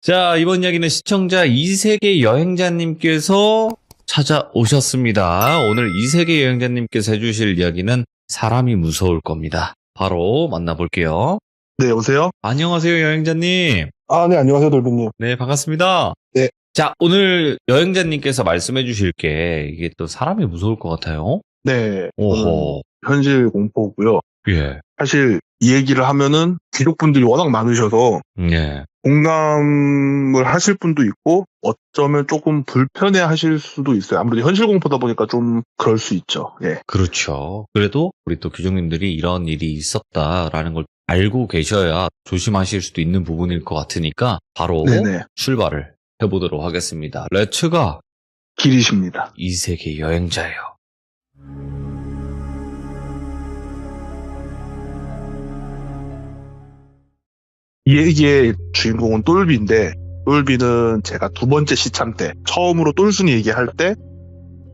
자, 이번 이야기는 시청자 이세계 여행자님께서 찾아오셨습니다. 오늘 이세계 여행자님께서 해주실 이야기는 사람이 무서울 겁니다. 바로 만나볼게요. 네, 여보세요? 안녕하세요, 여행자님. 네, 안녕하세요, 돌비님. 네, 반갑습니다. 네. 자, 오늘 여행자님께서 말씀해 주실 게 이게 또 사람이 무서울 것 같아요. 네, 오호. 저는 현실 공포고요. 예. 사실 이 얘기를 하면은 귀족분들이 워낙 많으셔서 예. 공감을 하실 분도 있고 어쩌면 조금 불편해 하실 수도 있어요. 아무래도 현실 공포다 보니까 좀 그럴 수 있죠. 예. 그렇죠. 그래도 우리 또 귀족님들이 이런 일이 있었다라는 걸 알고 계셔야 조심하실 수도 있는 부분일 것 같으니까 바로 네네. 출발을 해보도록 하겠습니다. 렛츠가 길이십니다. 이 세계 여행자예요. 이 얘기의 주인공은 똘비인데 똘비는 제가 두 번째 시참 때 처음으로 똘순이 얘기할 때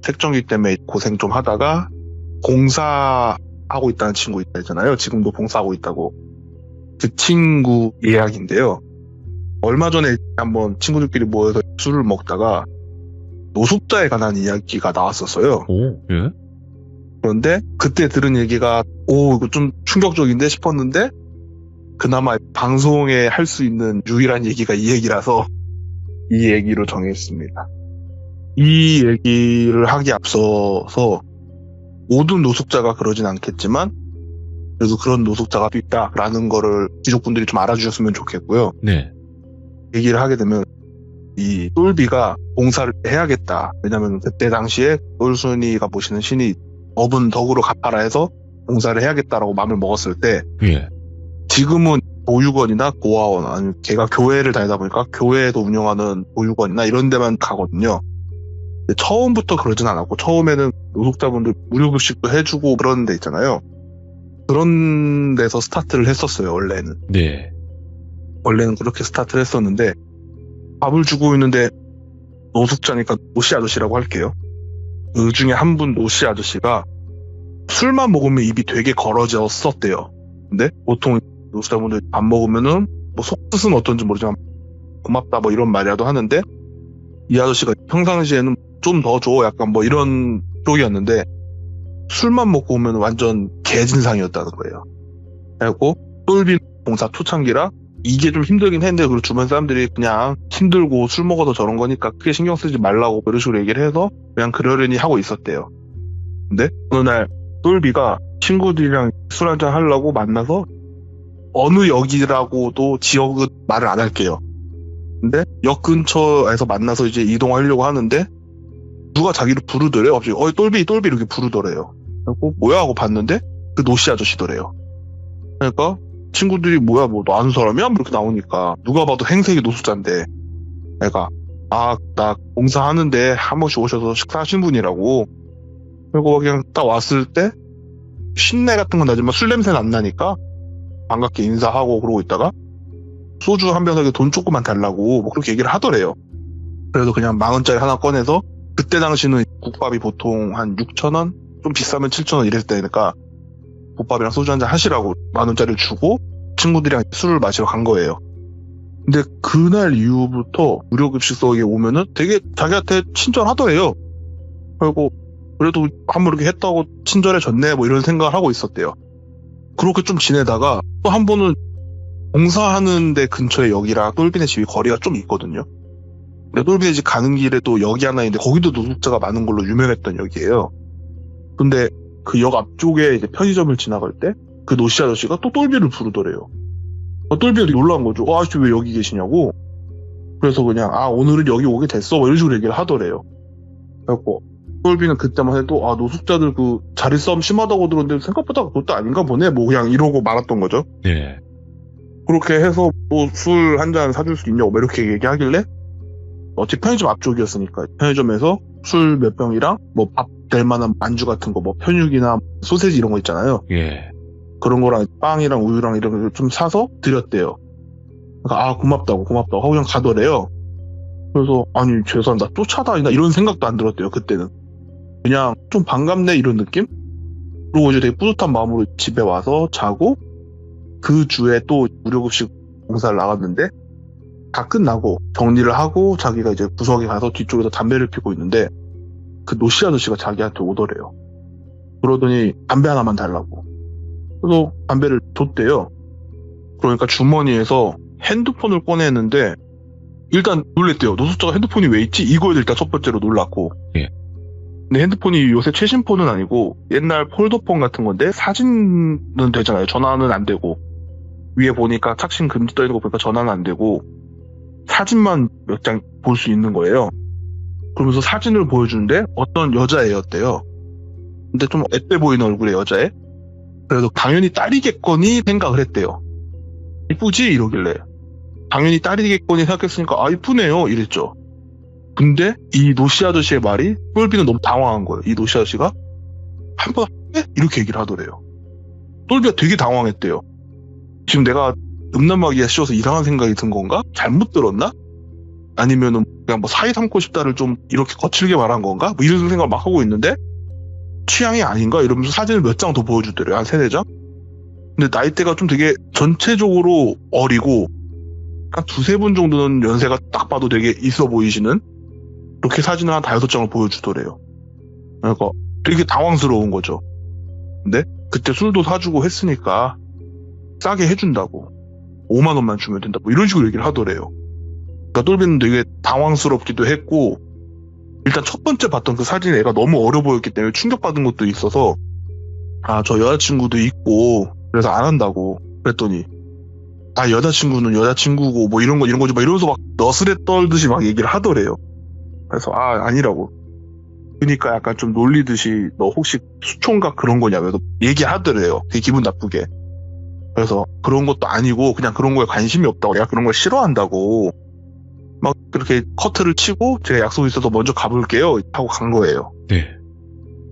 색종이 때문에 고생 좀 하다가 봉사하고 있다는 친구 있잖아요. 지금도 봉사하고 있다고. 그 친구 이야기인데요. 얼마 전에 한번 친구들끼리 모여서 술을 먹다가 노숙자에 관한 이야기가 나왔었어요. 오, 예? 그런데 그때 들은 얘기가 이거 좀 충격적인데 싶었는데 그나마 방송에 할 수 있는 유일한 얘기가 이 얘기라서 이 얘기로 정했습니다. 이 얘기를 하기 앞서서 모든 노숙자가 그러진 않겠지만 그래도 그런 노숙자가 있다라는 거를 귀족분들이 좀 알아주셨으면 좋겠고요. 네. 얘기를 하게 되면 이 똘비가 봉사를 해야겠다. 왜냐면 그때 당시에 똘순이가 모시는 신이 업은 덕으로 갚아라 해서 봉사를 해야겠다라고 마음을 먹었을 때 예. 지금은 보육원이나 고아원 아니면 걔가 교회를 다니다 보니까 교회에서 운영하는 보육원이나 이런 데만 가거든요. 근데 처음부터 그러진 않았고 처음에는 노숙자분들 무료급식도 해주고 그런 데 있잖아요. 그런 데서 스타트를 했었어요. 네. 원래는 그렇게 스타트를 했었는데 밥을 주고 있는데 노숙자니까 노씨 아저씨라고 할게요. 그 중에 한 분 노씨 아저씨가 술만 먹으면 입이 되게 걸어졌었대요. 근데 보통 노숙자분들 밥 먹으면은 뭐 속뜻은 어떤지 모르지만 고맙다 뭐 이런 말이라도 하는데 이 아저씨가 평상시에는 좀 더 줘 약간 뭐 이런 쪽이었는데 술만 먹고 오면 완전 개진상이었다는 거예요. 그래갖고 똘비 봉사 초창기라 이게 좀 힘들긴 했는데 그리고 주변 사람들이 그냥 힘들고 술 먹어서 저런 거니까 크게 신경 쓰지 말라고 그런 식으로 얘기를 해서 그냥 그러려니 하고 있었대요. 근데 어느 날 똘비가 친구들이랑 술 한잔 하려고 만나서 어느 역이라고도 지역은 말을 안 할게요. 근데 역 근처에서 만나서 이제 이동하려고 하는데 누가 자기를 부르더래요. 갑자기 똘비 이렇게 부르더래요. 그래서 뭐야 하고 봤는데 그 노씨 아저씨더래요. 그러니까 친구들이 뭐야 뭐 너 아는 사람이야? 뭐 이렇게 나오니까 누가 봐도 행색이 노숙자인데 내가 나 봉사하는데 한 번씩 오셔서 식사하신 분이라고. 그리고 그냥 딱 왔을 때 신내 같은 건 나지만 술 냄새는 안 나니까 반갑게 인사하고 그러고 있다가 소주 한 병에 돈 조금만 달라고 뭐 그렇게 얘기를 하더래요. 그래서 그냥 10,000원짜리 하나 꺼내서 그때 당시는 국밥이 보통 한 6,000원? 좀 비싸면 7,000원 이랬을 때니까 국밥이랑 소주 한잔 하시라고 10,000원짜리를 주고 친구들이랑 술을 마시러 간 거예요. 근데 그날 이후부터 무료급식소에 오면은 되게 자기한테 친절하더래요. 그리고 그래도 한번 이렇게 했다고 친절해졌네 뭐 이런 생각을 하고 있었대요. 그렇게 좀 지내다가 또 한 번은 봉사하는 데 근처에 역이랑 똘비네 집이 거리가 좀 있거든요. 근데 똘비네 집 가는 길에 또 역이 하나 있는데 거기도 노숙자가 많은 걸로 유명했던 역이에요. 근데 그 역 앞쪽에 이제 편의점을 지나갈 때 그 노씨 아저씨가 또 똘비를 부르더래요. 똘비가 되게 놀라운 거죠. 아저씨 왜 여기 계시냐고. 그래서 그냥 오늘은 여기 오게 됐어 뭐 이런 식으로 얘기를 하더래요. 그래갖고 똘비는 그때만 해도 노숙자들 그 자리 싸움 심하다고 들었는데 생각보다 그것도 아닌가 보네 뭐 그냥 이러고 말았던 거죠. 네. 그렇게 해서 뭐 술 한 잔 사줄 수 있냐고 이렇게 얘기하길래 어차피 편의점 앞쪽이었으니까 편의점에서 술 몇 병이랑 뭐 밥 될 만한 안주 같은 거 뭐 편육이나 소세지 이런 거 있잖아요. 예. 그런 거랑 빵이랑 우유랑 이런 거 좀 사서 드렸대요. 그러니까 고맙다고 하고 그냥 가더래요. 그래서 아니 죄송합니다 쫓아다니나 이런 생각도 안 들었대요. 그때는 그냥 좀 반갑네 이런 느낌? 그리고 이제 되게 뿌듯한 마음으로 집에 와서 자고 그 주에 또 무료급식 봉사를 나갔는데 다 끝나고 정리를 하고 자기가 이제 구석에 가서 뒤쪽에서 담배를 피고 있는데 그 노씨 아저씨가 자기한테 오더래요. 그러더니 담배 하나만 달라고. 그래서 담배를 줬대요. 그러니까 주머니에서 핸드폰을 꺼내는데 일단 놀랬대요. 노숙자가 핸드폰이 왜 있지? 이거에 일단 첫 번째로 놀랐고. 예. 근데 핸드폰이 요새 최신 폰은 아니고 옛날 폴더폰 같은 건데 사진은 되잖아요. 전화는 안 되고. 위에 보니까 착신 금지 떠 있는 거 보니까 전화는 안 되고 사진만 몇 장 볼 수 있는 거예요. 그러면서 사진을 보여주는데 어떤 여자애였대요. 근데 좀 앳돼 보이는 얼굴의 여자애. 그래도 당연히 딸이겠거니 생각을 했대요. 이쁘지? 이러길래. 당연히 딸이겠거니 생각했으니까 아 이쁘네요 이랬죠. 근데 이 노씨 아저씨의 말이 똘비는 너무 당황한 거예요. 이 노씨 아저씨가 한번 할래? 이렇게 얘기를 하더래요. 똘비가 되게 당황했대요. 지금 내가 음란마귀에 씌워서 이상한 생각이 든 건가? 잘못 들었나? 아니면은 그냥 뭐 사이 삼고 싶다를 좀 이렇게 거칠게 말한 건가? 뭐 이런 생각을 막 하고 있는데 취향이 아닌가? 이러면서 사진을 몇 장 더 보여주더래요. 한 3-4장? 근데 나이대가 좀 되게 전체적으로 어리고 한 2-3분 정도는 연세가 딱 봐도 되게 있어 보이시는 그렇게 사진을 한 5-6장을 보여주더래요. 그러니까 되게 당황스러운 거죠. 근데 그때 술도 사주고 했으니까 싸게 해준다고 5만 원만 주면 된다 뭐 이런 식으로 얘기를 하더래요. 그러니까 똘비는 되게 당황스럽기도 했고 일단 첫 번째 봤던 그 사진이 애가 너무 어려 보였기 때문에 충격받은 것도 있어서 아 저 여자친구도 있고 그래서 안 한다고 그랬더니 아 여자친구는 여자친구고 뭐 이런 거지 막 이러면서 막 너스레 떨듯이 막 얘기를 하더래요. 그래서 아 아니라고. 그러니까 약간 좀 놀리듯이 너 혹시 수총각 그런 거냐 왜 얘기하더래요. 되게 기분 나쁘게. 그래서 그런 것도 아니고 그냥 그런 거에 관심이 없다고 내가 그런 걸 싫어한다고 막 그렇게 커트를 치고 제가 약속이 있어서 먼저 가볼게요 하고 간 거예요. 네.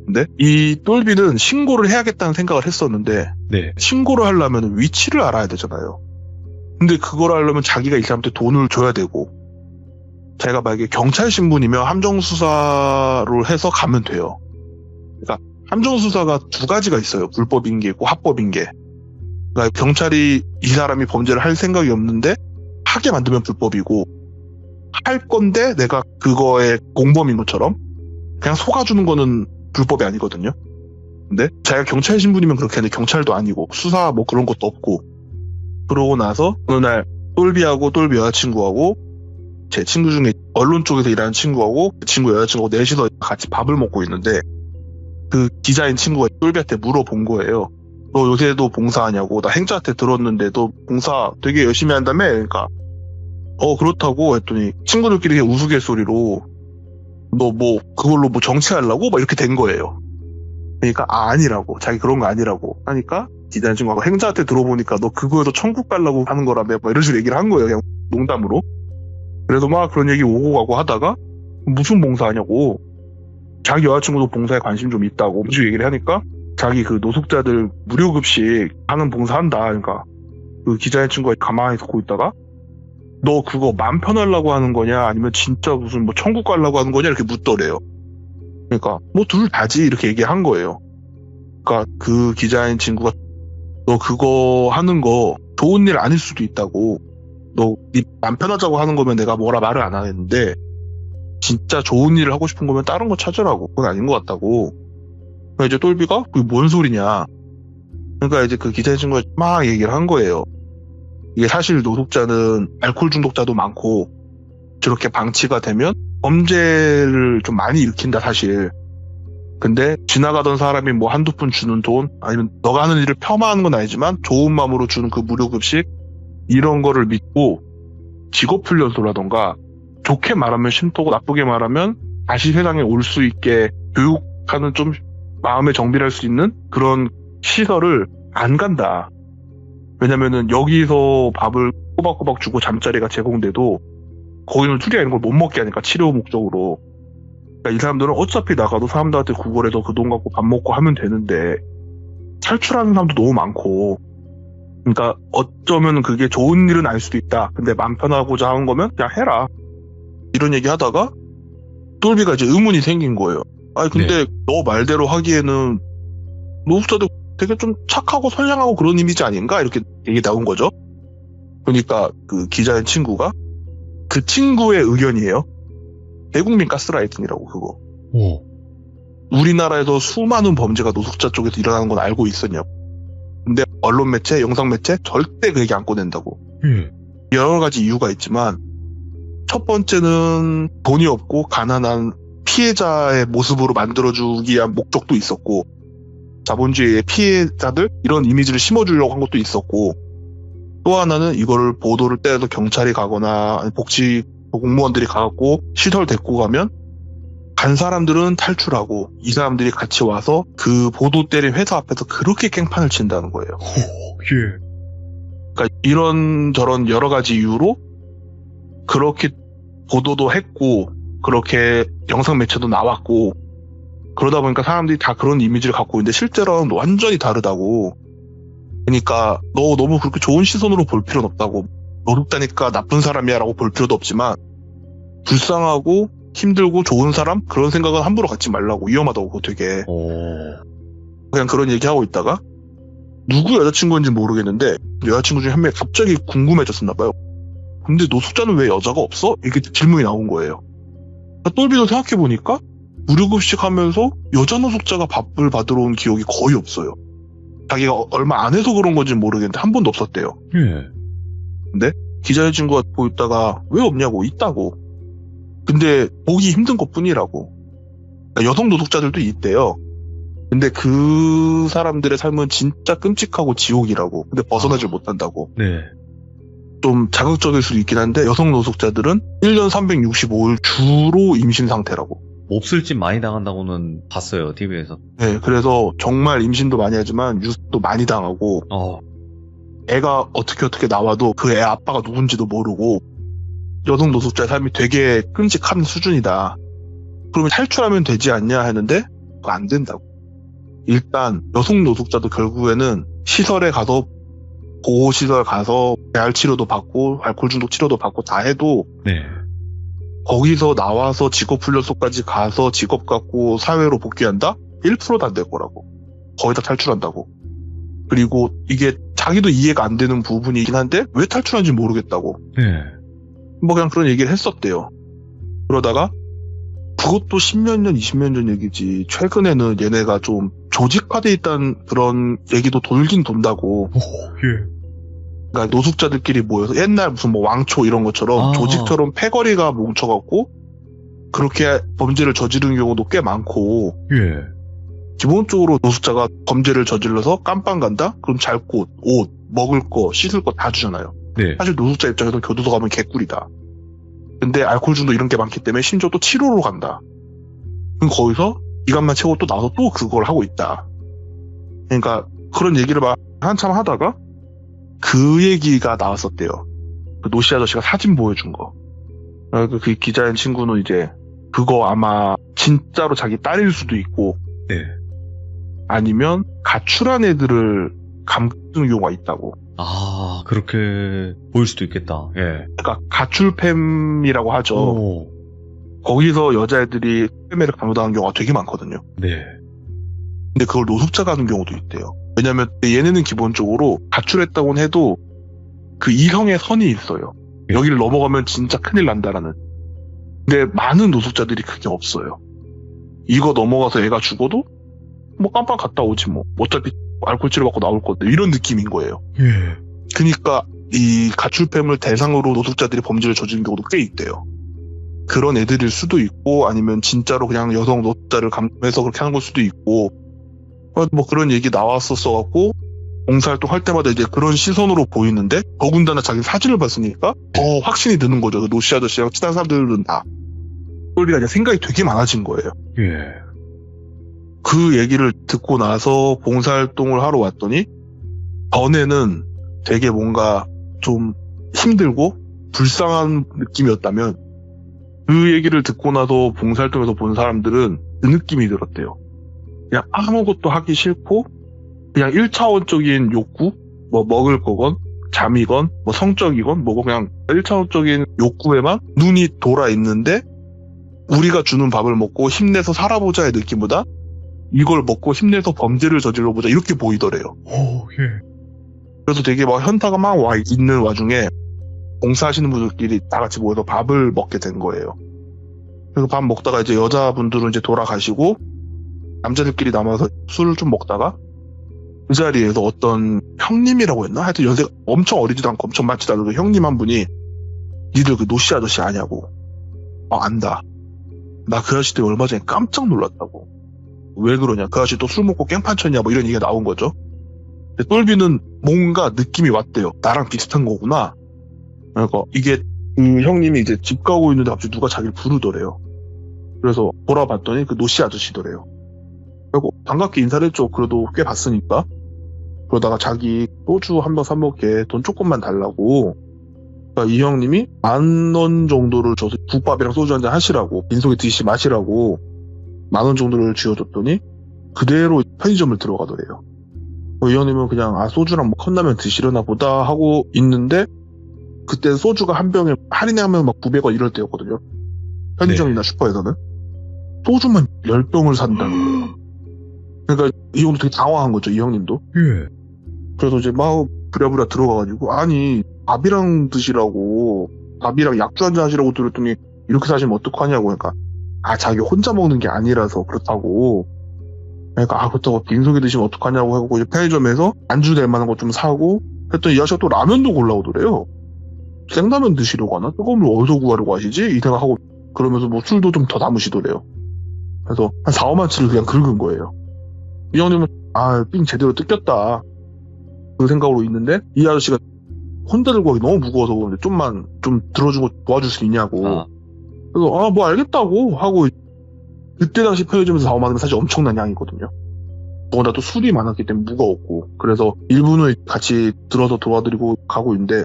근데 이 똘비는 신고를 해야겠다는 생각을 했었는데 네. 신고를 하려면 위치를 알아야 되잖아요. 근데 그걸 하려면 자기가 이 사람한테 돈을 줘야 되고 자기가 만약에 경찰 신분이면 함정수사를 해서 가면 돼요. 그러니까 함정수사가 2가지가 있어요. 불법인 게 있고 합법인 게. 그러니까 경찰이 이 사람이 범죄를 할 생각이 없는데 하게 만들면 불법이고 할 건데 내가 그거에 공범인 것처럼 그냥 속아주는 거는 불법이 아니거든요. 근데 자기가 경찰 신분이면 그렇게 하는데 경찰도 아니고 수사 뭐 그런 것도 없고 그러고 나서 어느 날 똘비하고 똘비 여자친구하고 제 친구 중에 언론 쪽에서 일하는 친구하고 그 친구 여자친구하고 넷이서 같이 밥을 먹고 있는데 그 기자인 친구가 똘비한테 물어본 거예요. 너 요새도 봉사하냐고. 나 행자한테 들었는데 너 봉사 되게 열심히 한다며? 그러니까 그렇다고 했더니 친구들끼리 그냥 우스갯소리로 너 뭐 그걸로 뭐 정치하려고? 막 이렇게 된 거예요. 그러니까 아니라고. 자기 그런 거 아니라고 하니까 기자인 친구가 행자한테 들어보니까 너 그거에서 천국 가려고 하는 거라며 막 이런 식으로 얘기를 한 거예요. 그냥 농담으로. 그래서 막 그런 얘기 오고 가고 하다가 무슨 봉사하냐고. 자기 여자친구도 봉사에 관심 좀 있다고 무슨 얘기를 하니까 자기 그 노숙자들 무료급식 하는 봉사한다. 그러니까 그 기자인 친구가 가만히 듣고 있다가 너 그거 맘 편하려고 하는 거냐 아니면 진짜 무슨 뭐 천국 가려고 하는 거냐 이렇게 묻더래요. 그러니까 뭐 둘 다지 이렇게 얘기한 거예요. 그러니까 그 기자인 친구가 너 그거 하는 거 좋은 일 아닐 수도 있다고. 너 네 맘 편하자고 하는 거면 내가 뭐라 말을 안 하겠는데 진짜 좋은 일을 하고 싶은 거면 다른 거 찾으라고. 그건 아닌 것 같다고. 그러니까 이제 똘비가 그게 뭔 소리냐. 그러니까 이제 그 기자인 친구가 막 얘기를 한 거예요. 이게 사실 노숙자는 알코올 중독자도 많고 저렇게 방치가 되면 범죄를 좀 많이 일으킨다 사실. 근데 지나가던 사람이 뭐 한두 푼 주는 돈 아니면 너가 하는 일을 폄하하는 건 아니지만 좋은 마음으로 주는 그 무료급식 이런 거를 믿고 직업훈련소라던가 좋게 말하면 쉼터고 나쁘게 말하면 다시 세상에 올 수 있게 교육하는 좀 마음의 정비를 할 수 있는 그런 시설을 안 간다. 왜냐면은 여기서 밥을 꼬박꼬박 주고 잠자리가 제공돼도 거기는 줄이가 있는 걸 못 먹게 하니까 치료 목적으로. 그러니까 이 사람들은 어차피 나가도 사람들한테 구걸해서 그 돈 갖고 밥 먹고 하면 되는데 탈출하는 사람도 너무 많고 그러니까 어쩌면 그게 좋은 일은 아닐 수도 있다. 근데 맘 편하고자 하는 거면 그냥 해라. 이런 얘기 하다가 똘비가 이제 의문이 생긴 거예요. 아니 근데 너 말대로 하기에는 노숙자들 되게 좀 착하고 선량하고 그런 이미지 아닌가? 이렇게 얘기 나온 거죠. 그러니까 그 기자인 친구가 그 친구의 의견이에요. 대국민 가스라이팅이라고 그거. 오. 우리나라에서 수많은 범죄가 노숙자 쪽에서 일어나는 건 알고 있었냐고. 근데 언론 매체, 영상 매체 절대 그 얘기 안 꺼낸다고. 여러 가지 이유가 있지만 첫 번째는 돈이 없고 가난한 피해자의 모습으로 만들어주기 위한 목적도 있었고 자본주의의 피해자들 이런 이미지를 심어주려고 한 것도 있었고 또 하나는 이거를 보도를 때려서 경찰이 가거나 복지 공무원들이 가갖고 시설 데리고 가면 간 사람들은 탈출하고 이 사람들이 같이 와서 그 보도 때린 회사 앞에서 그렇게 깽판을 친다는 거예요. 예. 그러니까 이런저런 여러 가지 이유로 그렇게 보도도 했고 그렇게 영상 매체도 나왔고 그러다 보니까 사람들이 다 그런 이미지를 갖고 있는데 실제로는 완전히 다르다고. 그러니까 너 너무 그렇게 좋은 시선으로 볼 필요는 없다고. 노숙자니까 나쁜 사람이야 라고 볼 필요도 없지만 불쌍하고 힘들고 좋은 사람? 그런 생각은 함부로 갖지 말라고. 위험하다고 그거 되게. 그냥 그런 얘기하고 있다가 누구 여자친구인지 모르겠는데 여자친구 중에 한 명이 갑자기 궁금해졌었나 봐요. 근데 노숙자는 왜 여자가 없어? 이렇게 질문이 나온 거예요. 똘비도 생각해보니까 무료급식 하면서 여자 노숙자가 밥을 받으러 온 기억이 거의 없어요. 자기가 얼마 안 해서 그런 건지 모르겠는데 한 번도 없었대요. 근데 기자 여자친구가 보였다가 왜 없냐고. 있다고. 근데 보기 힘든 것뿐이라고. 그러니까 여성 노숙자들도 있대요. 근데 그 사람들의 삶은 진짜 끔찍하고 지옥이라고. 근데 벗어나질 못한다고. 네. 좀 자극적일 수도 있긴 한데 여성 노숙자들은 1년 365일 주로 임신 상태라고. 몹쓸 짓 많이 당한다고는 봤어요, TV에서. 네, 그래서 정말 임신도 많이 하지만 유습도 많이 당하고 애가 어떻게 나와도 그 애 아빠가 누군지도 모르고 여성 노숙자의 삶이 되게 끔찍한 수준이다. 그러면 탈출하면 되지 않냐 했는데 그거 안 된다고. 일단 여성 노숙자도 결국에는 시설에 가서 보호시설 가서 재활 치료도 받고 알코올 중독 치료도 받고 다 해도 네. 거기서 나와서 직업훈련소까지 가서 직업 갖고 사회로 복귀한다? 1%도 안 될 거라고. 거의 다 탈출한다고. 그리고 이게 자기도 이해가 안 되는 부분이긴 한데 왜 탈출한지 모르겠다고. 네. 뭐 그냥 그런 얘기를 했었대요. 그러다가 그것도 10몇 년, 20년 전 얘기지. 최근에는 얘네가 좀 조직화돼 있다는 그런 얘기도 돌긴 돈다고. 그러니까 노숙자들끼리 모여서 옛날 무슨 뭐 왕초 이런 것처럼 조직처럼 패거리가 뭉쳐갖고 그렇게 범죄를 저지르는 경우도 꽤 많고. 기본적으로 노숙자가 범죄를 저질러서 깜빵 간다? 그럼 잘 곳, 옷, 먹을 거, 씻을 거 다 주잖아요. 네. 사실 노숙자 입장에서 교도소 가면 개꿀이다. 근데 알코올 중독 이런 게 많기 때문에 심지어 또 치료로 간다. 그럼 거기서 기간만 채우고 또 나와서 또 그걸 하고 있다. 그러니까 그런 얘기를 막 한참 하다가 그 얘기가 나왔었대요. 그 노씨 아저씨가 사진 보여준 거. 그 기자인 친구는 이제 그거 아마 진짜로 자기 딸일 수도 있고 네. 아니면 가출한 애들을 감추는 경우가 있다고. 아, 그렇게 보일 수도 있겠다. 예. 그러니까 가출팸이라고 하죠. 거기서 여자애들이 팸매를 강요당한 경우가 되게 많거든요. 네. 근데 그걸 노숙자가 하는 경우도 있대요. 왜냐면 얘네는 기본적으로 가출했다고는 해도 그 이성의 선이 있어요. 여기를 넘어가면 진짜 큰일 난다라는. 근데 많은 노숙자들이 그게 없어요. 이거 넘어가서 애가 죽어도 뭐 깜빵 갔다 오지 뭐. 어차피 알코올 치료 받고 나올 건데 이런 느낌인 거예요. 그러니까 이 가출팸을 대상으로 노숙자들이 범죄를 저지른 경우도 꽤 있대요. 그런 애들일 수도 있고 아니면 진짜로 그냥 여성 노숙자를 감금해서 그렇게 하는 걸 수도 있고 뭐 그런 얘기 나왔었어갖고 봉사활동 할 때마다 이제 그런 시선으로 보이는데 더군다나 자기 사진을 봤으니까 더 확신이 드는 거죠. 그 노씨 아저씨랑 친한 사람들은 다. 똘비가 이제 생각이 되게 많아진 거예요. 그 얘기를 듣고 나서 봉사활동을 하러 왔더니 전에는 되게 뭔가 좀 힘들고 불쌍한 느낌이었다면 그 얘기를 듣고 나서 봉사활동에서 본 사람들은 그 느낌이 들었대요. 그냥 아무것도 하기 싫고 그냥 1차원적인 욕구, 뭐 먹을 거건 잠이건 뭐 성적이건 뭐고 그냥 1차원적인 욕구에만 눈이 돌아 있는데 우리가 주는 밥을 먹고 힘내서 살아보자의 느낌보다 이걸 먹고 힘내서 범죄를 저질러보자 이렇게 보이더래요. 그래서 되게 막 현타가 막 와 있는 와중에 봉사하시는 분들끼리 다 같이 모여서 밥을 먹게 된 거예요. 그래서 밥 먹다가 이제 여자분들은 이제 돌아가시고 남자들끼리 남아서 술을 좀 먹다가 그 자리에서 어떤 형님이라고 했나? 하여튼 연세가 엄청 어리지도 않고 엄청 많지도 않은 그 형님 한 분이 니들 그 노씨 아저씨 아냐고. 안다. 나 그 아저씨 때문에 얼마 전에 깜짝 놀랐다고. 왜 그러냐? 그 아저씨 또 술 먹고 깽판 쳤냐? 뭐 이런 얘기가 나온 거죠. 근데 똘비는 뭔가 느낌이 왔대요. 나랑 비슷한 거구나. 그러니까 이게 그 형님이 이제 집 가고 있는데 갑자기 누가 자기를 부르더래요. 그래서 돌아봤더니 그 노씨 아저씨더래요. 그리고 반갑게 인사를 했죠. 그래도 꽤 봤으니까. 그러다가 자기 소주 한 병 사 먹게 돈 조금만 달라고. 그러니까 이 형님이 10,000원 정도를 줘서 국밥이랑 소주 한잔 하시라고, 빈속에 드시 마시라고 10,000원 정도를 쥐어줬더니 그대로 편의점을 들어가더래요. 이 형님은 그냥 소주랑 뭐 컵라면 드시려나 보다 하고 있는데 그때 소주가 한 병에 할인하면 막 900원 이럴 때였거든요. 편의점이나 슈퍼에서는. 소주만 10병을 산다는 거예요. 그러니까 이 형도 되게 당황한 거죠, 이 형님도. 예. 그래서 이제 막 부랴부랴 들어가가지고 아니 밥이랑 드시라고, 밥이랑 약주 한잔 하시라고 들었더니 이렇게 사시면 어떡하냐고. 그러니까 자기 혼자 먹는 게 아니라서 그렇다고. 그러니까 그렇다고 빈속에 드시면 어떡하냐고 하고 이제 편의점에서 안주 될 만한 거 좀 사고 했더니 이 아저씨가 또 라면도 골라오더래요. 생라면 드시려고 하나? 뜨거운 물 어디서 구하려고 하시지? 이 생각하고 그러면서 뭐 술도 좀 더 담으시더래요. 그래서 한 4, 5만치를 그냥 긁은 거예요. 이 형님은 삥 제대로 뜯겼다 그 생각으로 있는데 이 아저씨가 혼자 들고 가기 너무 무거워서 그런데 좀만 좀 들어주고 도와줄 수 있냐고. 그래서 뭐 알겠다고 하고 그때 당시 편의점에서 4, 5만원은 사실 엄청난 양이거든요. 더군다나 또 술이 많았기 때문에 무거웠고 그래서 일부는 같이 들어서 도와드리고 가고 있는데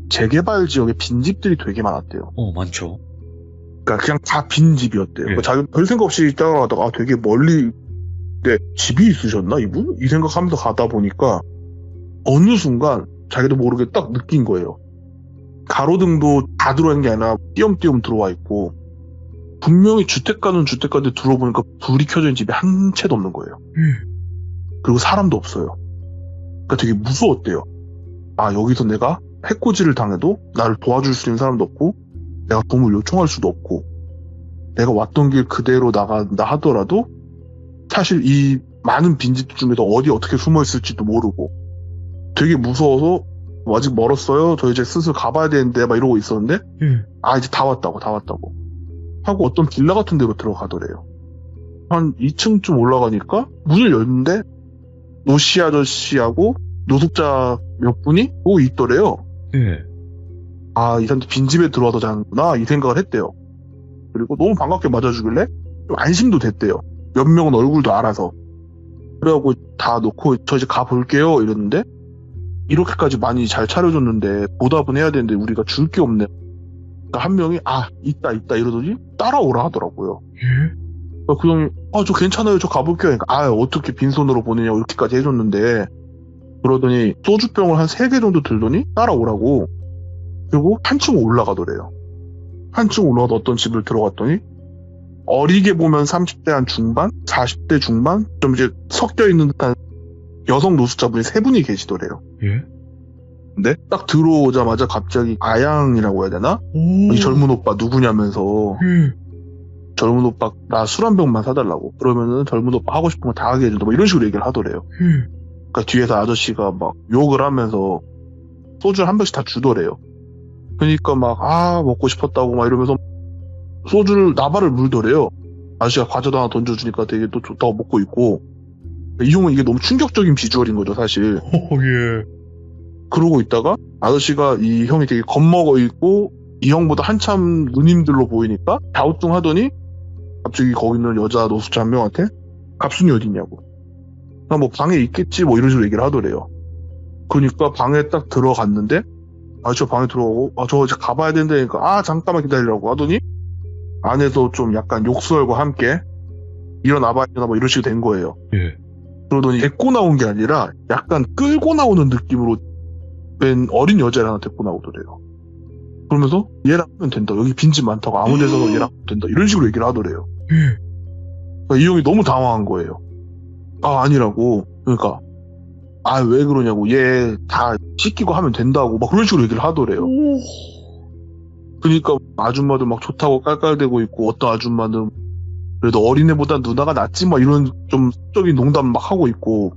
재개발 지역에 빈집들이 되게 많았대요. 많죠. 그러니까 그냥 다 빈집이었대요. 그러니까 자기 별 생각 없이 따라가다가 되게 멀리 집이 있으셨나 이분? 이 생각하면서 가다 보니까 어느 순간 자기도 모르게 딱 느낀 거예요. 가로등도 다 들어와 있는 게 아니라 띄엄띄엄 들어와 있고 분명히 주택가는 주택가인데 들어보니까 불이 켜져 있는 집이 한 채도 없는 거예요. 그리고 사람도 없어요. 그러니까 되게 무서웠대요. 여기서 내가 해코지를 당해도 나를 도와줄 수 있는 사람도 없고 내가 도움을 요청할 수도 없고 내가 왔던 길 그대로 나간다 하더라도 사실 이 많은 빈집 중에서 어디 어떻게 숨어 있을지도 모르고 되게 무서워서 아직 멀었어요. 저 이제 슬슬 가봐야 되는데 막 이러고 있었는데 이제 다 왔다고 하고 어떤 빌라 같은 데로 들어가더래요. 한 2층쯤 올라가니까 문을 열는데 노씨 아저씨하고 노숙자 몇 분이 거기 있더래요. 이 사람들 빈집에 들어와서 자는구나 이 생각을 했대요. 그리고 너무 반갑게 맞아주길래 좀 안심도 됐대요. 몇 명은 얼굴도 알아서. 그래갖고 다 놓고 저 이제 가볼게요 이랬는데 이렇게까지 많이 잘 차려줬는데 보답은 해야 되는데 우리가 줄 게 없네. 그러니까 한 명이 있다 이러더니 따라오라 하더라고요. 그 형이 저 괜찮아요 저 가볼게요. 그러니까 어떻게 빈손으로 보내냐고 이렇게까지 해줬는데 그러더니 소주병을 한 3개 정도 들더니 따라오라고. 그리고 한층 올라가더래요. 한층 올라가서 어떤 집을 들어갔더니 어리게 보면 30대 한 중반? 40대 중반? 좀 이제 섞여있는 듯한 여성 노숙자분이 3분이 계시더래요. 근데 딱 들어오자마자 갑자기 아양이라고 해야 되나? 이 젊은 오빠 누구냐면서 젊은 오빠 나 술 한 병만 사달라고. 그러면은 젊은 오빠 하고 싶은 거 다 하게 해준다. 뭐 이런 식으로 얘기를 하더래요. 그러니까 뒤에서 아저씨가 막 욕을 하면서 소주를 한 병씩 다 주더래요. 그러니까 막 먹고 싶었다고 막 이러면서 소주를 나발을 물더래요. 아저씨가 과자도 하나 던져주니까 되게 또 좋다고 먹고 있고. 이 형은 이게 너무 충격적인 비주얼인 거죠 사실. 그러고 있다가 아저씨가 이 형이 되게 겁먹어 있고 이 형보다 한참 누님들로 보이니까 갸우뚱하더니 갑자기 거기 있는 여자 노숙자 한 명한테 갑순이 어딨냐고. 뭐 방에 있겠지 뭐 이런 식으로 얘기를 하더래요. 그러니까 방에 딱 들어갔는데 저 방에 들어가고 저 이제 가봐야 된다니까 잠깐만 기다리라고 하더니 안에서 좀 약간 욕설과 함께 일어나봐야 되나 뭐 이런 식으로 된 거예요. 그러더니 데리고 나온 게 아니라 약간 끌고 나오는 느낌으로 뺀 어린 여자를 하나 데리고 나오더래요. 그러면서 얘랑 하면 된다. 여기 빈집 많다고 아무 데서나 얘랑 하면 된다. 이런 식으로 얘기를 하더래요. 그러니까 이 형이 너무 당황한 거예요. 아니라고. 그러니까 아, 왜 그러냐고. 얘 다 씻기고 하면 된다고. 막 그런 식으로 얘기를 하더래요. 그러니까 아줌마들 막 좋다고 깔깔대고 있고, 어떤 아줌마는 그래도 어린애보다 누나가 낫지, 막 이런 좀 적인 농담 막 하고 있고.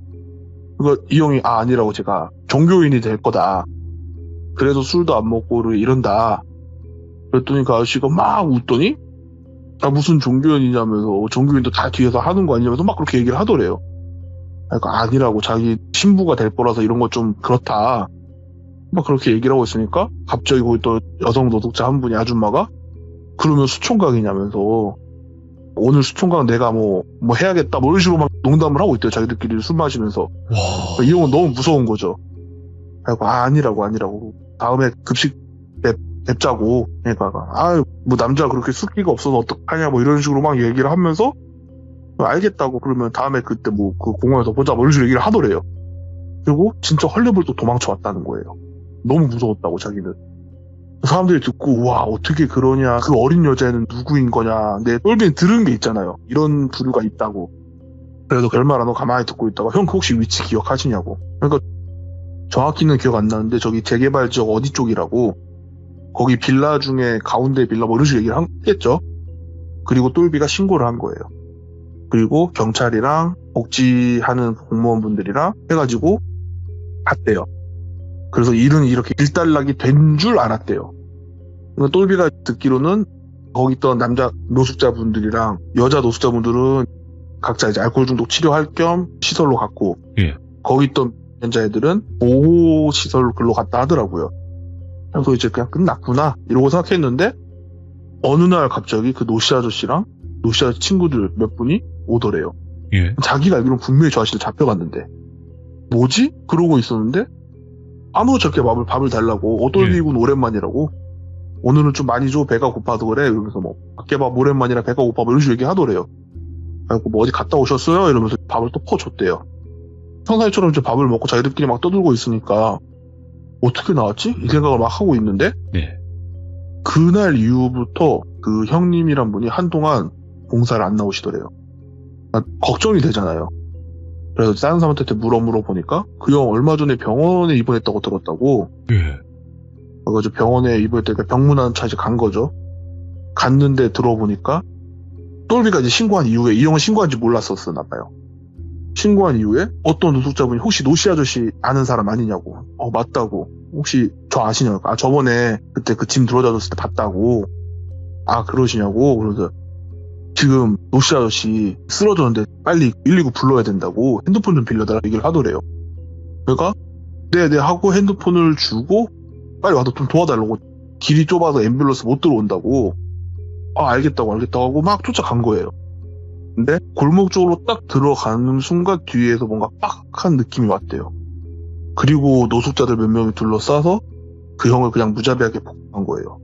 그러니까 이 형이 아니라고, 제가 종교인이 될 거다. 그래서 술도 안 먹고 이런다. 그랬더니 그 아저씨가 막 웃더니, 아, 무슨 종교인이냐면서, 종교인도 다 뒤에서 하는 거 아니냐면서 막 그렇게 얘기를 하더래요. 그러니까 아니라고, 자기 신부가 될 거라서 이런 거 좀 그렇다. 막 그렇게 얘기를 하고 있으니까 갑자기 거기 또 여성 노동자 한 분이, 아줌마가 그러면 수총각이냐면서, 오늘 수총각 내가 뭐 해야겠다, 뭐 이런 식으로 막 농담을 하고 있대요. 자기들끼리 술 마시면서. 와. 이 형은 너무 무서운 거죠. 그래서 아니라고. 다음에 급식 뵙자고. 그러니까 뭐 남자가 그렇게 숫기가 없어서 어떡하냐, 뭐 이런 식으로 막 얘기를 하면서, 알겠다고, 그러면 다음에 그때 뭐 그 공원에서 보자, 뭐 이런 식으로 얘기를 하더래요. 그리고 진짜 헐레벌 또 도망쳐 왔다는 거예요. 너무 무서웠다고, 자기는. 사람들이 듣고, 와, 어떻게 그러냐, 그 어린 여자애는 누구인 거냐, 내 똘비는 들은 게 있잖아요. 이런 부류가 있다고. 그래서 별말 안 하고 가만히 듣고 있다가, 형 그 혹시 위치 기억하시냐고. 그러니까 정확히는 기억 안 나는데, 저기 재개발 지역 어디 쪽이라고, 거기 빌라 중에 가운데 빌라 뭐 이런 식으로 얘기를 했겠죠. 그리고 똘비가 신고를 한 거예요. 그리고 경찰이랑 복지하는 공무원분들이랑 해가지고 갔대요. 그래서 일은 이렇게 일단락이 된 줄 알았대요. 그러니까 똘비가 듣기로는 거기 있던 남자 노숙자분들이랑 여자 노숙자분들은 각자 이제 알코올 중독 치료할 겸 시설로 갔고, 예. 거기 있던 변자애들은 보호시설 글로 갔다 하더라고요. 그래서 이제 그냥 끝났구나 이러고 생각했는데, 어느 날 갑자기 그 노씨 아저씨랑 노씨 아저씨 친구들 몇 분이 오더래요. 예. 자기가 알기로는 분명히 저 아저씨들 잡혀갔는데, 뭐지? 그러고 있었는데 아무렇지 않게 밥을 달라고. 똘비군 오랜만이라고. 오늘은 좀 많이 줘, 배가 고파서 그래. 이러면서 뭐 밖에 밥 오랜만이라 배가 고파, 뭐 이런 식으로 얘기하더래요. 그래서 뭐 어디 갔다 오셨어요? 이러면서 밥을 또 퍼줬대요. 평상시처럼 이제 밥을 먹고 자기들끼리 막 떠들고 있으니까 어떻게 나왔지? 이 생각을 막 하고 있는데, 네. 그날 이후부터 그 형님이란 분이 한동안 봉사를 안 나오시더래요. 그러니까 걱정이 되잖아요. 그래서 다른 사람한테 물어보니까 그 형 얼마 전에 병원에 입원했다고 들었다고. 예. 그래서 병원에 입원했다니까 병문안 차 이제 간 거죠. 갔는데 들어보니까 똘비가 이제 신고한 이후에, 이 형은 신고한지 몰랐었나 봐요. 신고한 이후에 어떤 노숙자분이 혹시 노씨 아저씨 아는 사람 아니냐고. 맞다고. 혹시 저 아시냐고. 저번에 그때 그 짐 들어다줬을 때 봤다고. 그러시냐고. 그래서 지금 노씨 아저씨 쓰러졌는데 빨리 119 불러야 된다고, 핸드폰 좀 빌려달라 얘기를 하더래요. 그러니까 네 하고 핸드폰을 주고 빨리 와서 좀 도와달라고. 길이 좁아서 앰뷸런스 못 들어온다고. 알겠다고 하고 막 쫓아간 거예요. 근데 골목 쪽으로 딱 들어가는 순간 뒤에서 뭔가 빡한 느낌이 왔대요. 그리고 노숙자들 몇 명이 둘러싸서 그 형을 그냥 무자비하게 폭행한 거예요.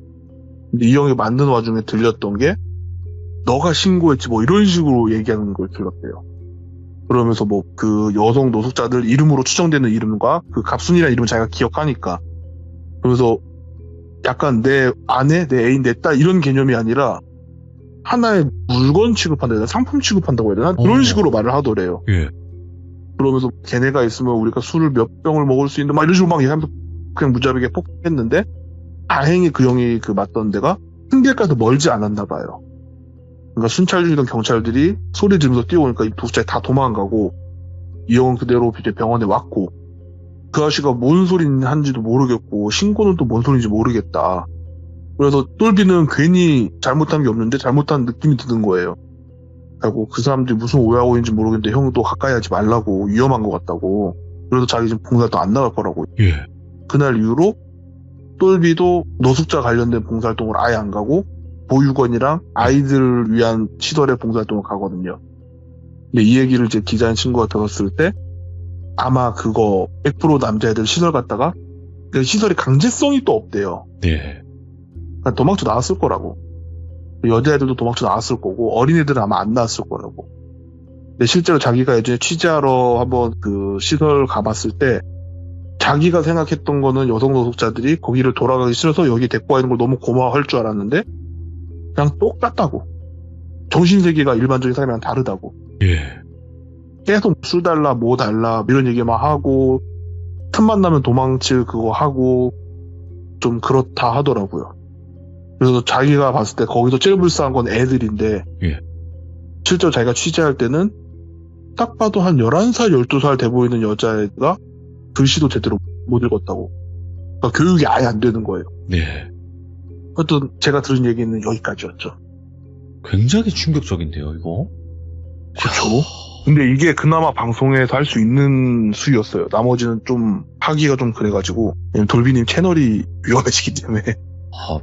근데 이 형이 맞는 와중에 들렸던 게, 너가 신고했지 뭐 이런 식으로 얘기하는 걸 들었대요. 그러면서 뭐 그 여성 노숙자들 이름으로 추정되는 이름과 그 갑순이라는 이름을 자기가 기억하니까, 그러면서 약간 내 아내, 내 애인, 내 딸 이런 개념이 아니라 하나의 물건 취급한다 해야 되나, 상품 취급한다고 해야 되나, 그런 식으로 말을 하더래요. 예. 그러면서 걔네가 있으면 우리가 술을 몇 병을 먹을 수 있는, 막 이런 식으로 막 얘기하면서 그냥 무자비하게 폭행했는데, 다행히 그 형이 그 맞던 데가 층계까지 멀지 않았나 봐요. 그러니까 순찰 중이던 경찰들이 소리 지르면서 뛰어오니까 이 도둑자에 다 도망가고, 이 형은 그대로 이제 병원에 왔고, 그 아저씨가 뭔 소리 한지도 모르겠고 신고는 또 뭔 소리인지 모르겠다. 그래서 똘비는 괜히 잘못한 게 없는데 잘못한 느낌이 드는 거예요. 그리고 그 사람들이 무슨 오해하고 있는지 모르겠는데 형은 또 가까이 하지 말라고, 위험한 것 같다고. 그래서 자기 지금 봉사활동 안 나갈 거라고. 예. 그날 이후로 똘비도 노숙자 관련된 봉사활동을 아예 안 가고 보육원이랑 아이들을 위한 시설에 봉사활동을 가거든요. 근데 이 얘기를 이제 기자인 친구가 들었을 때, 아마 그거 100% 남자애들 시설 갔다가 그 시설이 강제성이 또 없대요. 예. 그러니까 도망쳐 나왔을 거라고. 여자애들도 도망쳐 나왔을 거고 어린애들은 아마 안 나왔을 거라고. 근데 실제로 자기가 예전에 취재하러 한번 그 시설 가봤을 때, 자기가 생각했던 거는 여성 노숙자들이 거기를 돌아가기 싫어서 여기 데리고 와 있는 걸 너무 고마워할 줄 알았는데 그냥 똑같다고. 정신세계가 일반적인 사람이랑 다르다고. 예. 계속 술 달라 뭐 달라 이런 얘기만 하고 틈만 나면 도망칠 그거 하고 좀 그렇다 하더라고요. 그래서 자기가 봤을 때 거기서 제일 불쌍한 건 애들인데 예. 실제로 자기가 취재할 때는 딱 봐도 한 11살, 12살 돼 보이는 여자애가 글씨도 제대로 못 읽었다고. 그러니까 교육이 아예 안 되는 거예요. 네. 하여튼 제가 들은 얘기는 여기까지였죠. 굉장히 충격적인데요, 이거. 그렇죠. 근데 이게 그나마 방송에서 할 수 있는 수위였어요. 나머지는 좀 하기가 좀 그래가지고 왜냐면 돌비님 채널이 위험해지기 때문에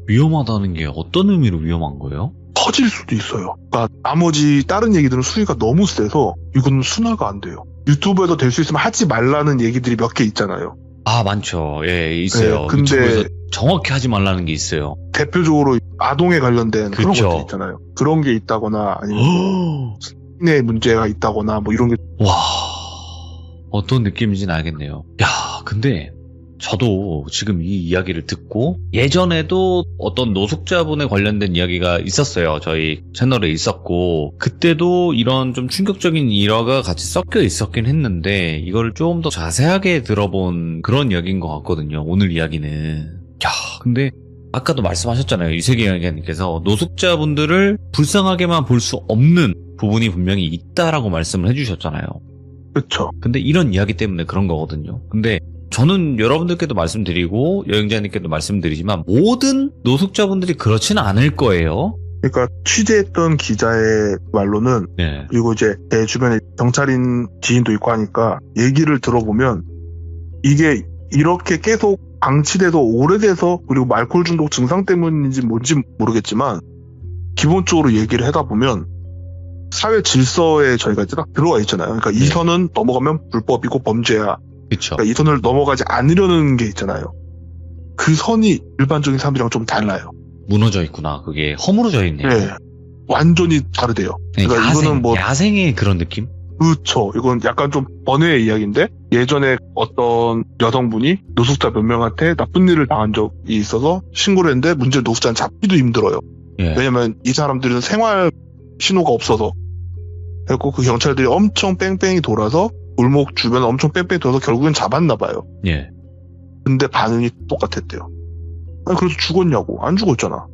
위험하다는 게 어떤 의미로 위험한 거예요? 터질 수도 있어요. 그러니까 나머지 다른 얘기들은 수위가 너무 세서 이건 순화가 안 돼요. 유튜브에서 될 수 있으면 하지 말라는 얘기들이 몇 개 있잖아요. 많죠. 예, 있어요. 네, 근데 유튜브에서 정확히 하지 말라는 게 있어요. 대표적으로 아동에 관련된 그런 그쵸. 것들 있잖아요. 그런 게 있다거나 아니면 의 문제가 있다거나 뭐 이런 게 와, 어떤 느낌인지는 알겠네요. 야, 근데 저도 지금 이 이야기를 듣고 예전에도 어떤 노숙자분에 관련된 이야기가 있었어요. 저희 채널에 있었고 그때도 이런 좀 충격적인 일화가 같이 섞여 있었긴 했는데 이거를 조금 더 자세하게 들어본 그런 이야기인 것 같거든요. 오늘 이야기는. 야, 근데 아까도 말씀하셨잖아요. 이세계 연기자님께서 노숙자분들을 불쌍하게만 볼 수 없는 부분이 분명히 있다라고 말씀을 해주셨잖아요. 그렇죠. 근데 이런 이야기 때문에 그런 거거든요. 근데 저는 여러분들께도 말씀드리고 여행자님께도 말씀드리지만 모든 노숙자분들이 그렇지는 않을 거예요. 그러니까 취재했던 기자의 말로는 네. 그리고 이제 제 주변에 경찰인 지인도 있고 하니까 얘기를 들어보면 이게 이렇게 계속 방치돼서 오래돼서 그리고 알코올 중독 증상 때문인지 뭔지 모르겠지만 기본적으로 얘기를 하다 보면 사회 질서에 저희가 이제 딱 들어와 있잖아요. 그러니까 이 선은 넘어가면 불법이고 범죄야. 그렇죠. 그러니까 이 선을 넘어가지 않으려는 게 있잖아요. 그 선이 일반적인 사람들이랑 좀 달라요. 무너져 있구나. 그게 허물어져 있네요. 네. 완전히 다르대요. 그러니까 이거는 뭐 야생의 그런 느낌? 그렇죠. 이건 약간 좀 번외의 이야기인데 예전에 어떤 여성분이 노숙자 몇 명한테 나쁜 일을 당한 적이 있어서 신고를 했는데 문제는 노숙자는 잡기도 힘들어요. 예. 왜냐면 이 사람들은 생활 신호가 없어서 그래서 그 경찰들이 엄청 뺑뺑이 돌아서 골목 주변에 엄청 뺑뺑이 돌아서 결국엔 잡았나 봐요. 예. 근데 반응이 똑같았대요. 아니 그래서 죽었냐고. 안 죽었잖아.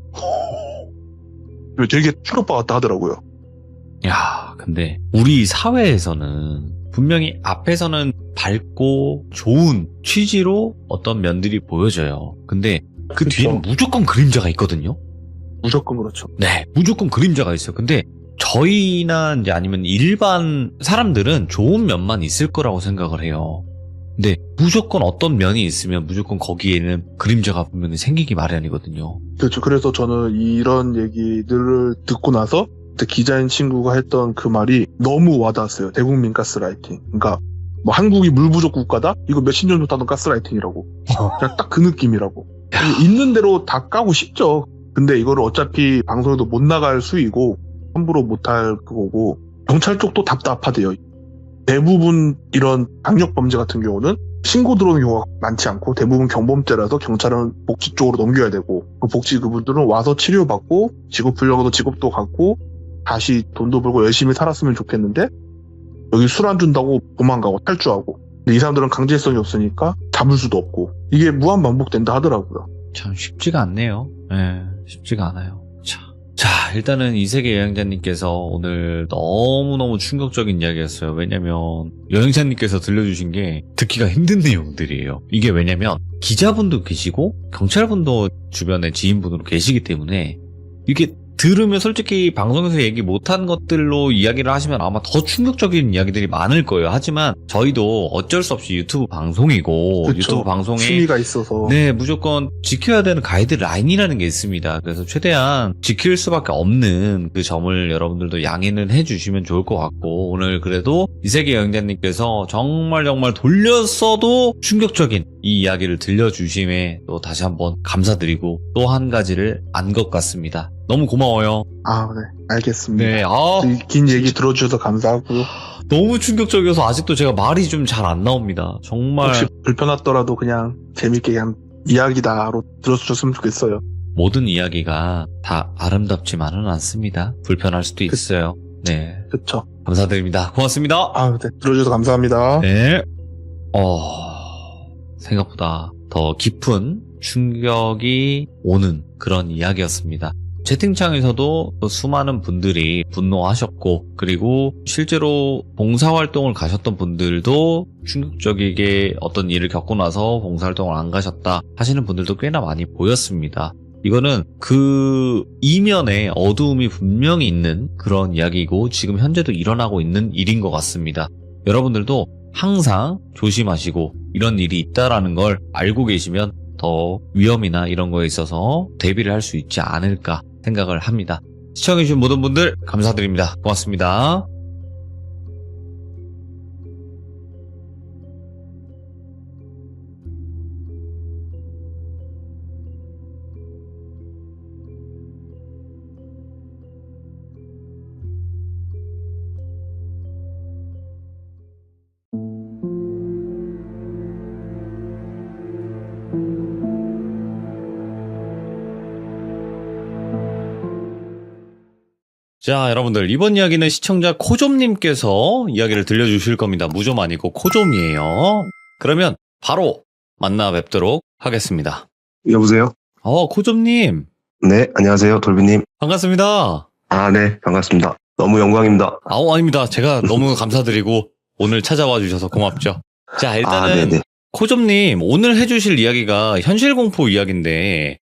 되게 충격받았다 하더라고요. 야, 근데 우리 사회에서는 분명히 앞에서는 밝고 좋은 취지로 어떤 면들이 보여져요. 근데 그 그쵸. 뒤에는 무조건 그림자가 있거든요. 무조건 그렇죠. 네, 무조건 그림자가 있어요. 근데 저희나 이제 아니면 일반 사람들은 좋은 면만 있을 거라고 생각을 해요. 근데 무조건 어떤 면이 있으면 무조건 거기에는 그림자가 분명히 생기기 마련이거든요. 그렇죠. 그래서 저는 이런 얘기들을 듣고 나서 그때 기자인 친구가 했던 그 말이 너무 와닿았어요. 대국민 가스라이팅. 그러니까 뭐 한국이 물 부족 국가다? 이거 몇십 년 전부터 하던 가스라이팅이라고. 그냥 딱 그 느낌이라고. 있는 대로 다 까고 싶죠. 근데 이거를 어차피 방송에도 못 나갈 수이고 함부로 못할 그거고 경찰 쪽도 답답하대요. 대부분 이런 강력 범죄 같은 경우는 신고 들어오는 경우가 많지 않고 대부분 경범죄라서 경찰은 복지 쪽으로 넘겨야 되고 그 복지 그분들은 와서 치료받고 직업 불려가도 직업도 갖고 다시 돈도 벌고 열심히 살았으면 좋겠는데 여기 술 안 준다고 도망가고 탈주하고 근데 이 사람들은 강제성이 없으니까 잡을 수도 없고 이게 무한 반복된다 하더라고요. 참 쉽지가 않네요. 네, 쉽지가 않아요. 자, 일단은 이세계 여행자님께서 오늘 너무너무 충격적인 이야기였어요. 왜냐면 여행자님께서 들려주신 게 듣기가 힘든 내용들이에요. 이게 왜냐면 기자분도 계시고 경찰분도 주변에 지인분으로 계시기 때문에 이게 들으면 솔직히 방송에서 얘기 못한 것들로 이야기를 하시면 아마 더 충격적인 이야기들이 많을 거예요. 하지만 저희도 어쩔 수 없이 유튜브 방송이고 그쵸. 유튜브 방송에 취미가 있어서 네, 무조건 지켜야 되는 가이드라인이라는 게 있습니다. 그래서 최대한 지킬 수밖에 없는 그 점을 여러분들도 양해는 해주시면 좋을 것 같고 오늘 그래도 이세계 여행자님께서 정말 돌렸어도 충격적인 이 이야기를 들려주심에 또 다시 한번 감사드리고 또 한 가지를 안 것 같습니다. 너무 고마워요. 네, 알겠습니다. 네, 긴 얘기 들어주셔서 감사하고요. 너무 충격적이어서 아직도 제가 말이 좀 잘 안 나옵니다. 정말 혹시 불편하더라도 그냥 재밌게 그냥 이야기다로 들어주셨으면 좋겠어요. 모든 이야기가 다 아름답지만은 않습니다. 불편할 수도 있어요. 네. 그쵸. 감사드립니다. 고맙습니다. 아, 네. 들어주셔서 감사합니다. 네. 생각보다 더 깊은 충격이 오는 그런 이야기였습니다. 채팅창에서도 수많은 분들이 분노하셨고, 그리고 실제로 봉사활동을 가셨던 분들도 충격적이게 어떤 일을 겪고 나서 봉사활동을 안 가셨다 하시는 분들도 꽤나 많이 보였습니다. 이거는 그 이면에 어두움이 분명히 있는 그런 이야기이고, 지금 현재도 일어나고 있는 일인 것 같습니다. 여러분들도 항상 조심하시고 이런 일이 있다라는 걸 알고 계시면 더 위험이나 이런 거에 있어서 대비를 할 수 있지 않을까 생각을 합니다. 시청해주신 모든 분들 감사드립니다. 고맙습니다. 자, 여러분들, 이번 이야기는 시청자 코좀님께서 이야기를 들려주실 겁니다. 무좀 아니고 코좀이에요. 그러면 바로 만나 뵙도록 하겠습니다. 여보세요? 코좀님. 네, 안녕하세요, 돌비님. 반갑습니다. 아, 네, 반갑습니다. 너무 영광입니다. 아닙니다. 제가 너무 감사드리고 오늘 찾아와 주셔서 고맙죠. 자, 일단은 네네. 코좀님, 오늘 해주실 이야기가 현실공포 이야기인데,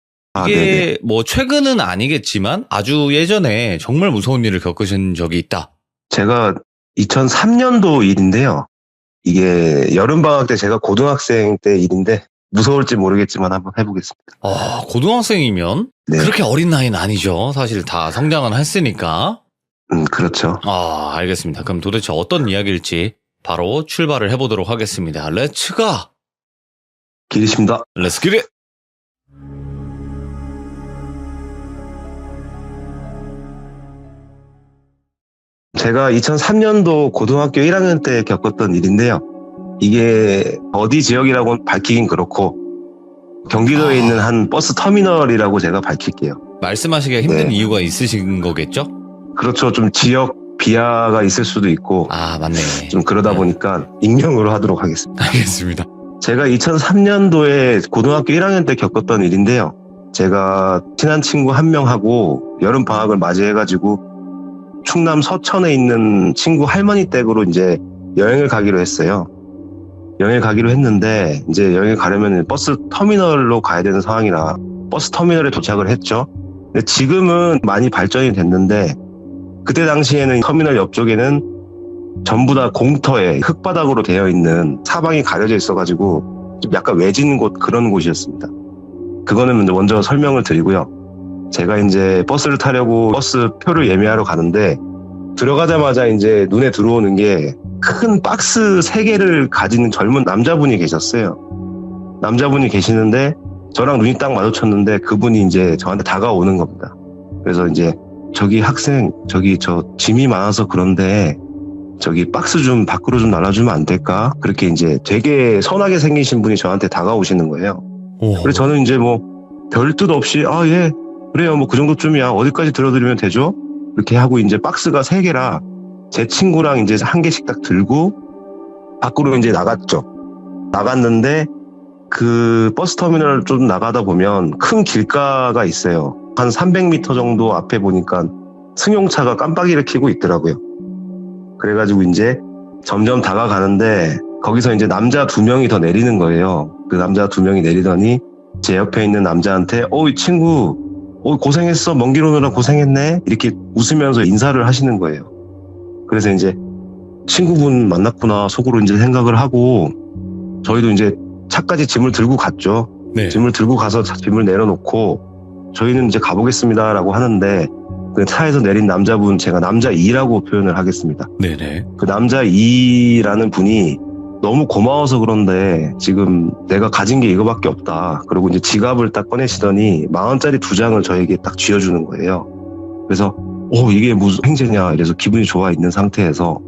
이게 네네. 뭐 최근은 아니겠지만 아주 예전에 정말 무서운 일을 겪으신 적이 있다. 제가 2003년도 일인데요. 이게 여름방학 때 제가 고등학생 때 일인데 무서울지 모르겠지만 한번 해보겠습니다. 고등학생이면 네. 그렇게 어린 나이는 아니죠. 사실 다 성장은 했으니까. 그렇죠. 알겠습니다. 그럼 도대체 어떤 이야기일지 바로 출발을 해보도록 하겠습니다. 렛츠 가! 길이십니다. 렛츠 기릿! 제가 2003년도 고등학교 1학년 때 겪었던 일인데요. 이게 어디 지역이라고 밝히긴 그렇고 경기도에 있는 한 버스 터미널이라고 제가 밝힐게요. 말씀하시기가 힘든 네. 이유가 있으신 거겠죠? 그렇죠. 좀 지역 비하가 있을 수도 있고 맞네. 좀 그러다 보니까 익명으로 하도록 하겠습니다. 알겠습니다. 제가 2003년도에 고등학교 1학년 때 겪었던 일인데요. 제가 친한 친구 한 명하고 여름방학을 맞이해가지고 충남 서천에 있는 친구 할머니 댁으로 이제 여행을 가기로 했어요. 여행을 가기로 했는데 이제 여행을 가려면 버스 터미널로 가야 되는 상황이라 버스 터미널에 도착을 했죠. 근데 지금은 많이 발전이 됐는데 그때 당시에는 터미널 옆쪽에는 전부 다 공터에 흙바닥으로 되어 있는 사방이 가려져 있어가지고 좀 약간 외진 곳 그런 곳이었습니다. 그거는 먼저 설명을 드리고요. 제가 이제 버스를 타려고 버스 표를 예매하러 가는데 들어가자마자 이제 눈에 들어오는 게 큰 박스 3개를 가지는 젊은 남자분이 계셨어요. 남자분이 계시는데 저랑 눈이 딱 마주쳤는데 그분이 이제 저한테 다가오는 겁니다. 그래서 이제 저기 학생, 저기 저 짐이 많아서 그런데 저기 박스 좀 밖으로 좀 나눠주면 안 될까? 그렇게 이제 되게 선하게 생기신 분이 저한테 다가오시는 거예요. 그래서 저는 이제 뭐 별 뜻 없이 예 그래요 뭐 그 정도쯤이야 어디까지 들어드리면 되죠? 이렇게 하고 이제 박스가 3개라 제 친구랑 이제 1개씩 딱 들고 밖으로 이제 나갔죠. 나갔는데 그 버스 터미널 좀 나가다 보면 큰 길가가 있어요. 한 300m 정도 앞에 보니까 승용차가 깜빡이를 켜고 있더라고요. 그래가지고 이제 점점 다가가는데 거기서 이제 남자 2명이 더 내리는 거예요. 그 남자 2명이 내리더니 제 옆에 있는 남자한테 이 친구 고생했어 먼 길 오느라 고생했네 이렇게 웃으면서 인사를 하시는 거예요. 그래서 이제 친구분 만났구나 속으로 이제 생각을 하고 저희도 이제 차까지 짐을 들고 갔죠. 네. 짐을 들고 가서 짐을 내려놓고 저희는 이제 가보겠습니다라고 하는데 그 차에서 내린 남자분 제가 남자 2라고 표현을 하겠습니다. 네네. 그 남자 2라는 분이 너무 고마워서 그런데 지금 내가 가진 게 이거밖에 없다. 그리고 이제 지갑을 딱 꺼내시더니 10,000원짜리 2장을 저에게 딱 쥐어주는 거예요. 그래서 이게 무슨 행제냐 이래서 기분이 좋아 있는 상태에서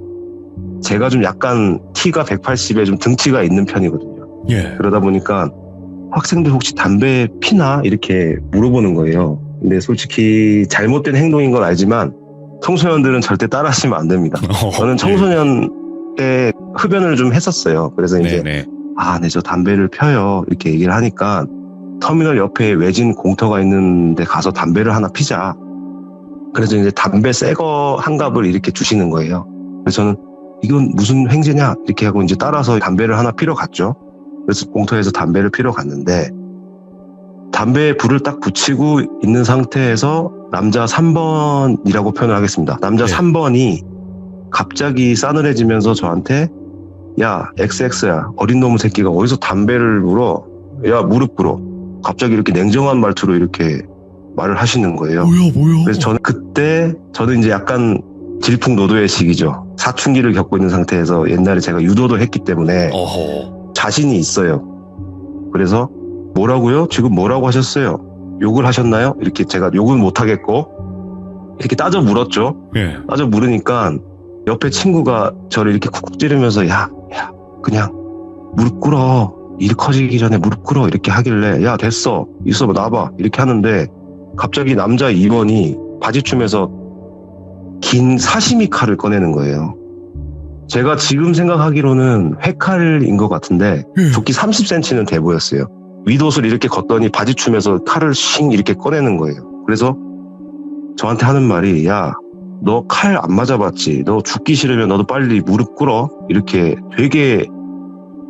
제가 좀 약간 키가 180에 좀 등치가 있는 편이거든요. 예. 그러다 보니까 학생들 혹시 담배 피나 이렇게 물어보는 거예요. 근데 솔직히 잘못된 행동인 건 알지만 청소년들은 절대 따라하시면 안 됩니다. 저는 청소년 때 흡연을 좀 했었어요. 그래서 이제 네네. 네, 저 담배를 펴요. 이렇게 얘기를 하니까 터미널 옆에 외진 공터가 있는데 가서 담배를 하나 피자. 그래서 이제 담배 새 거 한 갑을 이렇게 주시는 거예요. 그래서 저는 이건 무슨 횡재냐 이렇게 하고 이제 따라서 담배를 하나 피러 갔죠. 그래서 공터에서 담배를 피러 갔는데 담배에 불을 딱 붙이고 있는 상태에서 남자 3번이라고 표현을 하겠습니다. 남자 네. 3번이 갑자기 싸늘해지면서 저한테 야 XX야 어린 놈의 새끼가 어디서 담배를 물어 야 무릎 꿇어 갑자기 이렇게 냉정한 말투로 이렇게 말을 하시는 거예요. 뭐야? 그래서 저는 이제 약간 질풍노도의 시기죠. 사춘기를 겪고 있는 상태에서 옛날에 제가 유도도 했기 때문에 어허. 자신이 있어요. 그래서 뭐라고요? 지금 뭐라고 하셨어요? 욕을 하셨나요? 이렇게 제가 욕은 못 하겠고 이렇게 따져 물었죠. 예. 따져 물으니까 옆에 친구가 저를 이렇게 쿡쿡 찌르면서 야 그냥 무릎 꿇어 일 커지기 전에 무릎 꿇어 이렇게 하길래 야 됐어 있어봐 나와봐 이렇게 하는데 갑자기 남자 2번이 바지춤에서 긴 사시미 칼을 꺼내는 거예요. 제가 지금 생각하기로는 회칼인 것 같은데 두께 30cm는 돼 보였어요. 윗옷을 이렇게 걷더니 바지춤에서 칼을 싱 이렇게 꺼내는 거예요. 그래서 저한테 하는 말이 야 너 칼 안 맞아봤지? 너 죽기 싫으면 너도 빨리 무릎 꿇어. 이렇게 되게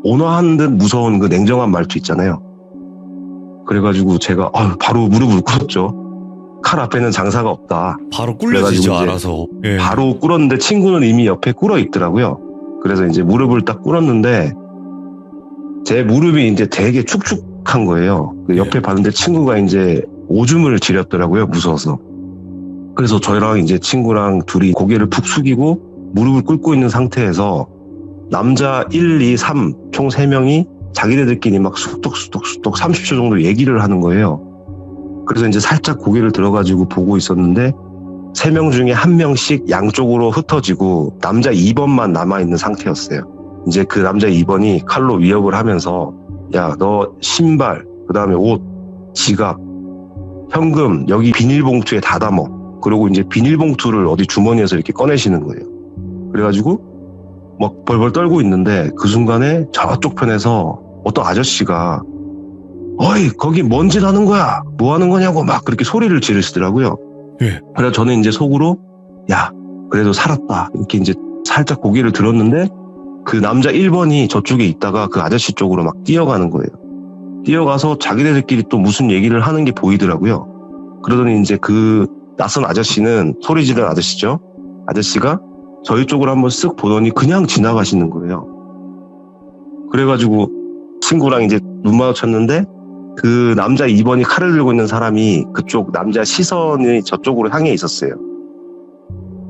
온화한 듯 무서운 그 냉정한 말투 있잖아요. 그래가지고 제가 바로 무릎을 꿇었죠. 칼 앞에는 장사가 없다. 바로 꿀려지죠, 그래가지고 이제 알아서. 예. 바로 꿇었는데 친구는 이미 옆에 꿇어 있더라고요. 그래서 이제 무릎을 딱 꿇었는데 제 무릎이 이제 되게 축축한 거예요. 그 옆에 봤는데 친구가 이제 오줌을 지렸더라고요. 무서워서. 그래서 저희랑 이제 친구랑 둘이 고개를 푹 숙이고 무릎을 꿇고 있는 상태에서 남자 1, 2, 3 총 3명이 자기네들끼리 막 쑥덕쑥덕 30초 정도 얘기를 하는 거예요. 그래서 이제 살짝 고개를 들어가지고 보고 있었는데 3명 중에 1명씩 양쪽으로 흩어지고 남자 2번만 남아있는 상태였어요. 이제 그 남자 2번이 칼로 위협을 하면서 야, 너 신발, 그 다음에 옷, 지갑, 현금 여기 비닐봉투에 다 담어. 그리고 이제 비닐봉투를 어디 주머니에서 이렇게 꺼내시는 거예요. 그래가지고 막 벌벌 떨고 있는데 그 순간에 저쪽 편에서 어떤 아저씨가 어이 거기 뭔 짓 하는 거야? 뭐 하는 거냐고 막 그렇게 소리를 지르시더라고요. 예. 그래서 저는 이제 속으로 야 그래도 살았다 이렇게 이제 살짝 고개를 들었는데 그 남자 1번이 저쪽에 있다가 그 아저씨 쪽으로 막 뛰어가는 거예요. 뛰어가서 자기네들끼리 또 무슨 얘기를 하는 게 보이더라고요. 그러더니 이제 그 낯선 아저씨는 소리 지르는 아저씨죠. 아저씨가 저희 쪽으로 한번 쓱 보더니 그냥 지나가시는 거예요. 그래가지고 친구랑 이제 눈 마주쳤는데 그 남자 2번이 칼을 들고 있는 사람이 그쪽 남자 시선이 저쪽으로 향해 있었어요.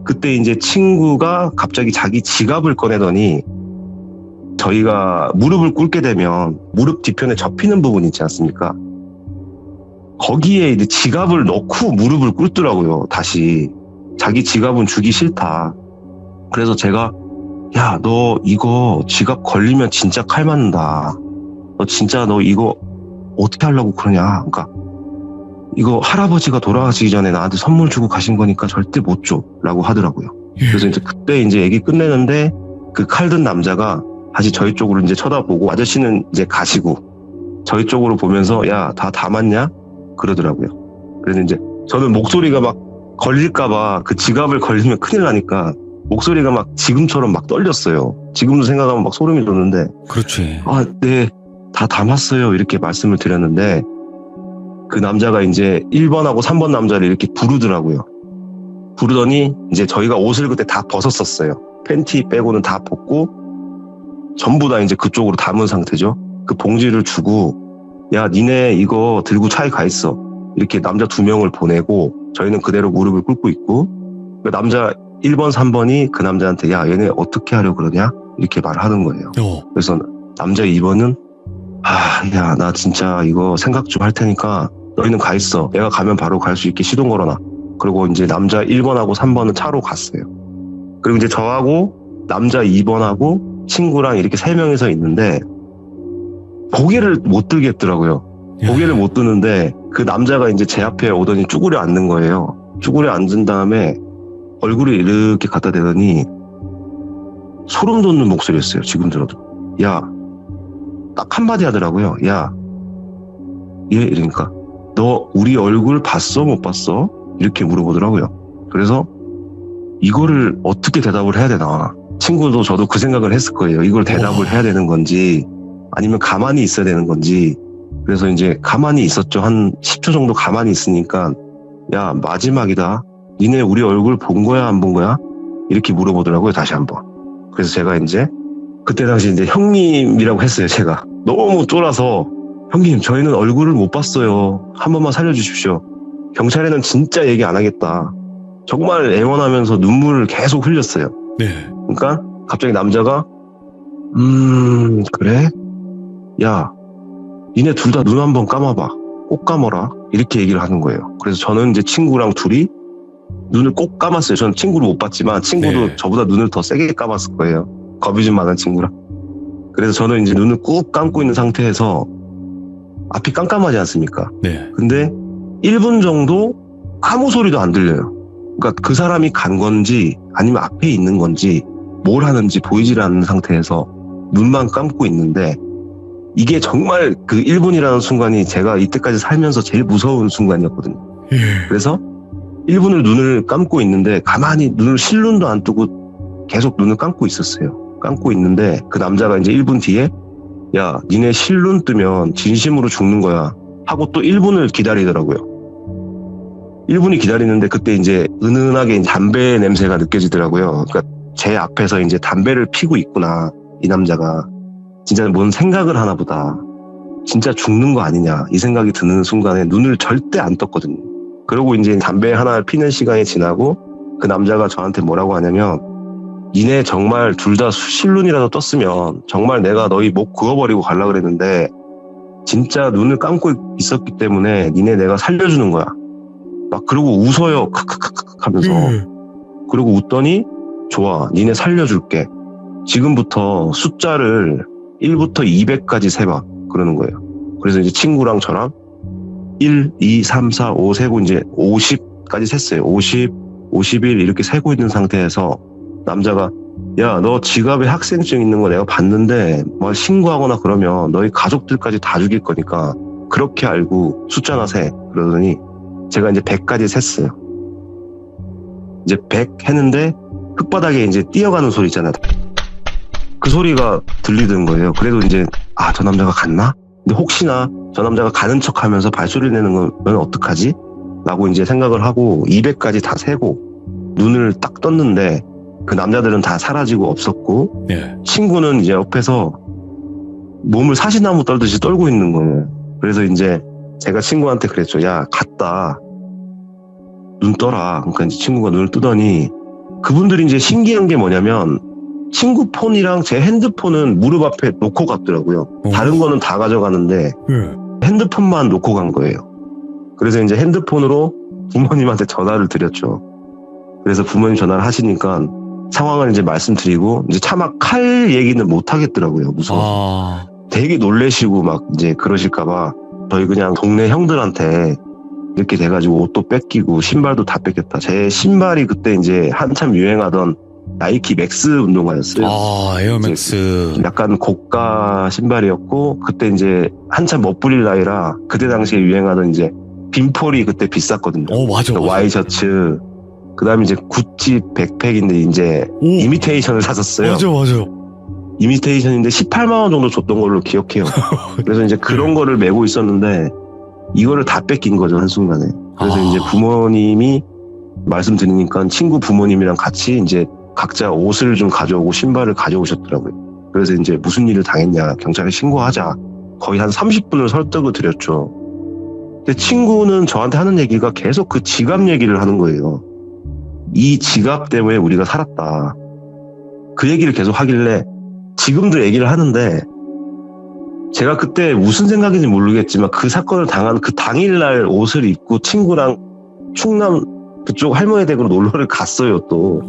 그때 이제 친구가 갑자기 자기 지갑을 꺼내더니 저희가 무릎을 꿇게 되면 무릎 뒤편에 접히는 부분 있지 않습니까? 거기에 이제 지갑을 넣고 무릎을 꿇더라고요. 다시 자기 지갑은 주기 싫다. 그래서 제가 야, 너 이거 지갑 걸리면 진짜 칼 맞는다. 너 진짜 너 이거 어떻게 하려고 그러냐. 그러니까 이거 할아버지가 돌아가시기 전에 나한테 선물 주고 가신 거니까 절대 못 줘. 라고 하더라고요. 그래서 이제 그때 이제 얘기 끝내는데 그 칼 든 남자가 다시 저희 쪽으로 이제 쳐다보고 아저씨는 이제 가시고 저희 쪽으로 보면서 야, 다 담았냐? 그러더라고요. 그래서 이제 저는 목소리가 막 걸릴까봐 그 지갑을 걸리면 큰일 나니까 목소리가 막 지금처럼 막 떨렸어요. 지금도 생각하면 막 소름이 돋는데. 그렇지. 네, 다 담았어요. 이렇게 말씀을 드렸는데 그 남자가 이제 1번하고 3번 남자를 이렇게 부르더라고요. 부르더니 이제 저희가 옷을 그때 다 벗었었어요. 팬티 빼고는 다 벗고 전부 다 이제 그쪽으로 담은 상태죠. 그 봉지를 주고 야, 니네 이거 들고 차에 가 있어. 이렇게 남자 2명을 보내고 저희는 그대로 무릎을 꿇고 있고 그 남자 1번, 3번이 그 남자한테 야, 얘네 어떻게 하려고 그러냐? 이렇게 말을 하는 거예요. 그래서 남자 2번은 야, 나 진짜 이거 생각 좀 할 테니까 너희는 가 있어. 내가 가면 바로 갈 수 있게 시동 걸어놔. 그리고 이제 남자 1번하고 3번은 차로 갔어요. 그리고 이제 저하고 남자 2번하고 친구랑 이렇게 3명이서 있는데 고개를 못 들겠더라고요. 고개를 못 드는데 그 남자가 이제 제 앞에 오더니 쭈그려 앉는 거예요. 쭈그려 앉은 다음에 얼굴을 이렇게 갖다 대더니 소름 돋는 목소리였어요. 지금 들어도. 야, 딱 한마디 하더라고요. 야, 예, 이러니까 너 우리 얼굴 봤어? 못 봤어? 이렇게 물어보더라고요. 그래서 이거를 어떻게 대답을 해야 되나. 친구도 저도 그 생각을 했을 거예요. 이걸 대답을 해야 되는 건지 아니면 가만히 있어야 되는 건지. 그래서 이제 가만히 있었죠. 한 10초 정도 가만히 있으니까 야, 마지막이다. 니네 우리 얼굴 본 거야, 안 본 거야? 이렇게 물어보더라고요, 다시 한번. 그래서 제가 이제 그때 당시 이제 형님이라고 했어요, 제가. 너무 쫄아서 형님, 저희는 얼굴을 못 봤어요. 한 번만 살려주십시오. 경찰에는 진짜 얘기 안 하겠다. 정말 애원하면서 눈물을 계속 흘렸어요. 네. 그러니까 갑자기 남자가 그래? 야, 니네 둘 다 눈 한번 감아봐. 꼭 감아라. 이렇게 얘기를 하는 거예요. 그래서 저는 이제 친구랑 둘이 눈을 꼭 감았어요. 저는 친구를 못 봤지만 친구도 네. 저보다 눈을 더 세게 감았을 거예요. 겁이 좀 많은 친구라. 그래서 저는 이제 눈을 꾹 감고 있는 상태에서 앞이 깜깜하지 않습니까? 네. 근데 1분 정도 아무 소리도 안 들려요. 그러니까 그 사람이 간 건지 아니면 앞에 있는 건지 뭘 하는지 보이질 않는 상태에서 눈만 감고 있는데 이게 정말 그 1분이라는 순간이 제가 이때까지 살면서 제일 무서운 순간이었거든요. 그래서 1분을 눈을 감고 있는데 가만히 눈을 실눈도 안 뜨고 계속 눈을 감고 있었어요. 감고 있는데 그 남자가 이제 1분 뒤에 야, 니네 실눈 뜨면 진심으로 죽는 거야 하고 또 1분을 기다리더라고요. 1분이 기다리는데 그때 이제 은은하게 담배 냄새가 느껴지더라고요. 그러니까 제 앞에서 이제 담배를 피고 있구나, 이 남자가. 진짜 뭔 생각을 하나 보다. 진짜 죽는 거 아니냐 이 생각이 드는 순간에 눈을 절대 안 떴거든요. 그러고 이제 담배 하나 피는 시간이 지나고 그 남자가 저한테 뭐라고 하냐면 니네 정말 둘 다 실눈이라도 떴으면 정말 내가 너희 목 그어버리고 갈라 그랬는데 진짜 눈을 감고 있었기 때문에 니네 내가 살려주는 거야. 막 그러고 웃어요. 크크크크 하면서. 그러고 웃더니 좋아, 니네 살려줄게. 지금부터 숫자를 1부터 200까지 세봐. 그러는 거예요. 그래서 이제 친구랑 저랑 1, 2, 3, 4, 5 세고 이제 50까지 셌어요. 50, 51 이렇게 세고 있는 상태에서 남자가 야, 너 지갑에 학생증 있는 거 내가 봤는데 뭐 신고하거나 그러면 너희 가족들까지 다 죽일 거니까 그렇게 알고 숫자나 세. 그러더니 제가 이제 100까지 셌어요. 이제 100 했는데 흙바닥에 이제 뛰어가는 소리 있잖아요. 그 소리가 들리던 거예요. 그래도 이제 저 남자가 갔나? 근데 혹시나 저 남자가 가는 척 하면서 발소리 내는 건 어떡하지? 라고 이제 생각을 하고 200까지 다 세고 눈을 딱 떴는데 그 남자들은 다 사라지고 없었고 네. 친구는 이제 옆에서 몸을 사시나무 떨듯이 떨고 있는 거예요. 그래서 이제 제가 친구한테 그랬죠. 야, 갔다. 눈 떠라. 그러니까 이제 친구가 눈을 뜨더니 그분들이 이제 신기한 게 뭐냐면 친구 폰이랑 제 핸드폰은 무릎 앞에 놓고 갔더라고요. 다른 거는 다 가져가는데 핸드폰만 놓고 간 거예요. 그래서 이제 핸드폰으로 부모님한테 전화를 드렸죠. 그래서 부모님 전화를 하시니까 상황을 이제 말씀드리고 이제 차마 칼 얘기는 못 하겠더라고요. 무서워서. 되게 놀래시고 막 이제 그러실까봐 저희 그냥 동네 형들한테 이렇게 돼가지고 옷도 뺏기고 신발도 다 뺏겼다. 제 신발이 그때 이제 한참 유행하던 나이키 맥스 운동화였어요. 에어맥스. 약간 고가 신발이었고 그때 이제 한참 멋부릴 나이라 그때 당시에 유행하던 이제 빈폴이 그때 비쌌거든요. 맞아. 와이셔츠. 그다음에 이제 구찌 백팩인데 이제 이미테이션을 샀었어요. 맞아. 이미테이션인데 18만 원 정도 줬던 걸로 기억해요. 그래서 이제 그런 거를 메고 있었는데 이거를 다 뺏긴 거죠, 한순간에. 그래서 이제 부모님이 말씀드리니까 친구 부모님이랑 같이 이제 각자 옷을 좀 가져오고 신발을 가져오셨더라고요. 그래서 이제 무슨 일을 당했냐, 경찰에 신고하자. 거의 한 30분을 설득을 드렸죠. 근데 친구는 저한테 하는 얘기가 계속 그 지갑 얘기를 하는 거예요. 이 지갑 때문에 우리가 살았다. 그 얘기를 계속 하길래 지금도 얘기를 하는데 제가 그때 무슨 생각인지 모르겠지만 그 사건을 당한 그 당일날 옷을 입고 친구랑 충남 그쪽 할머니 댁으로 놀러를 갔어요. 또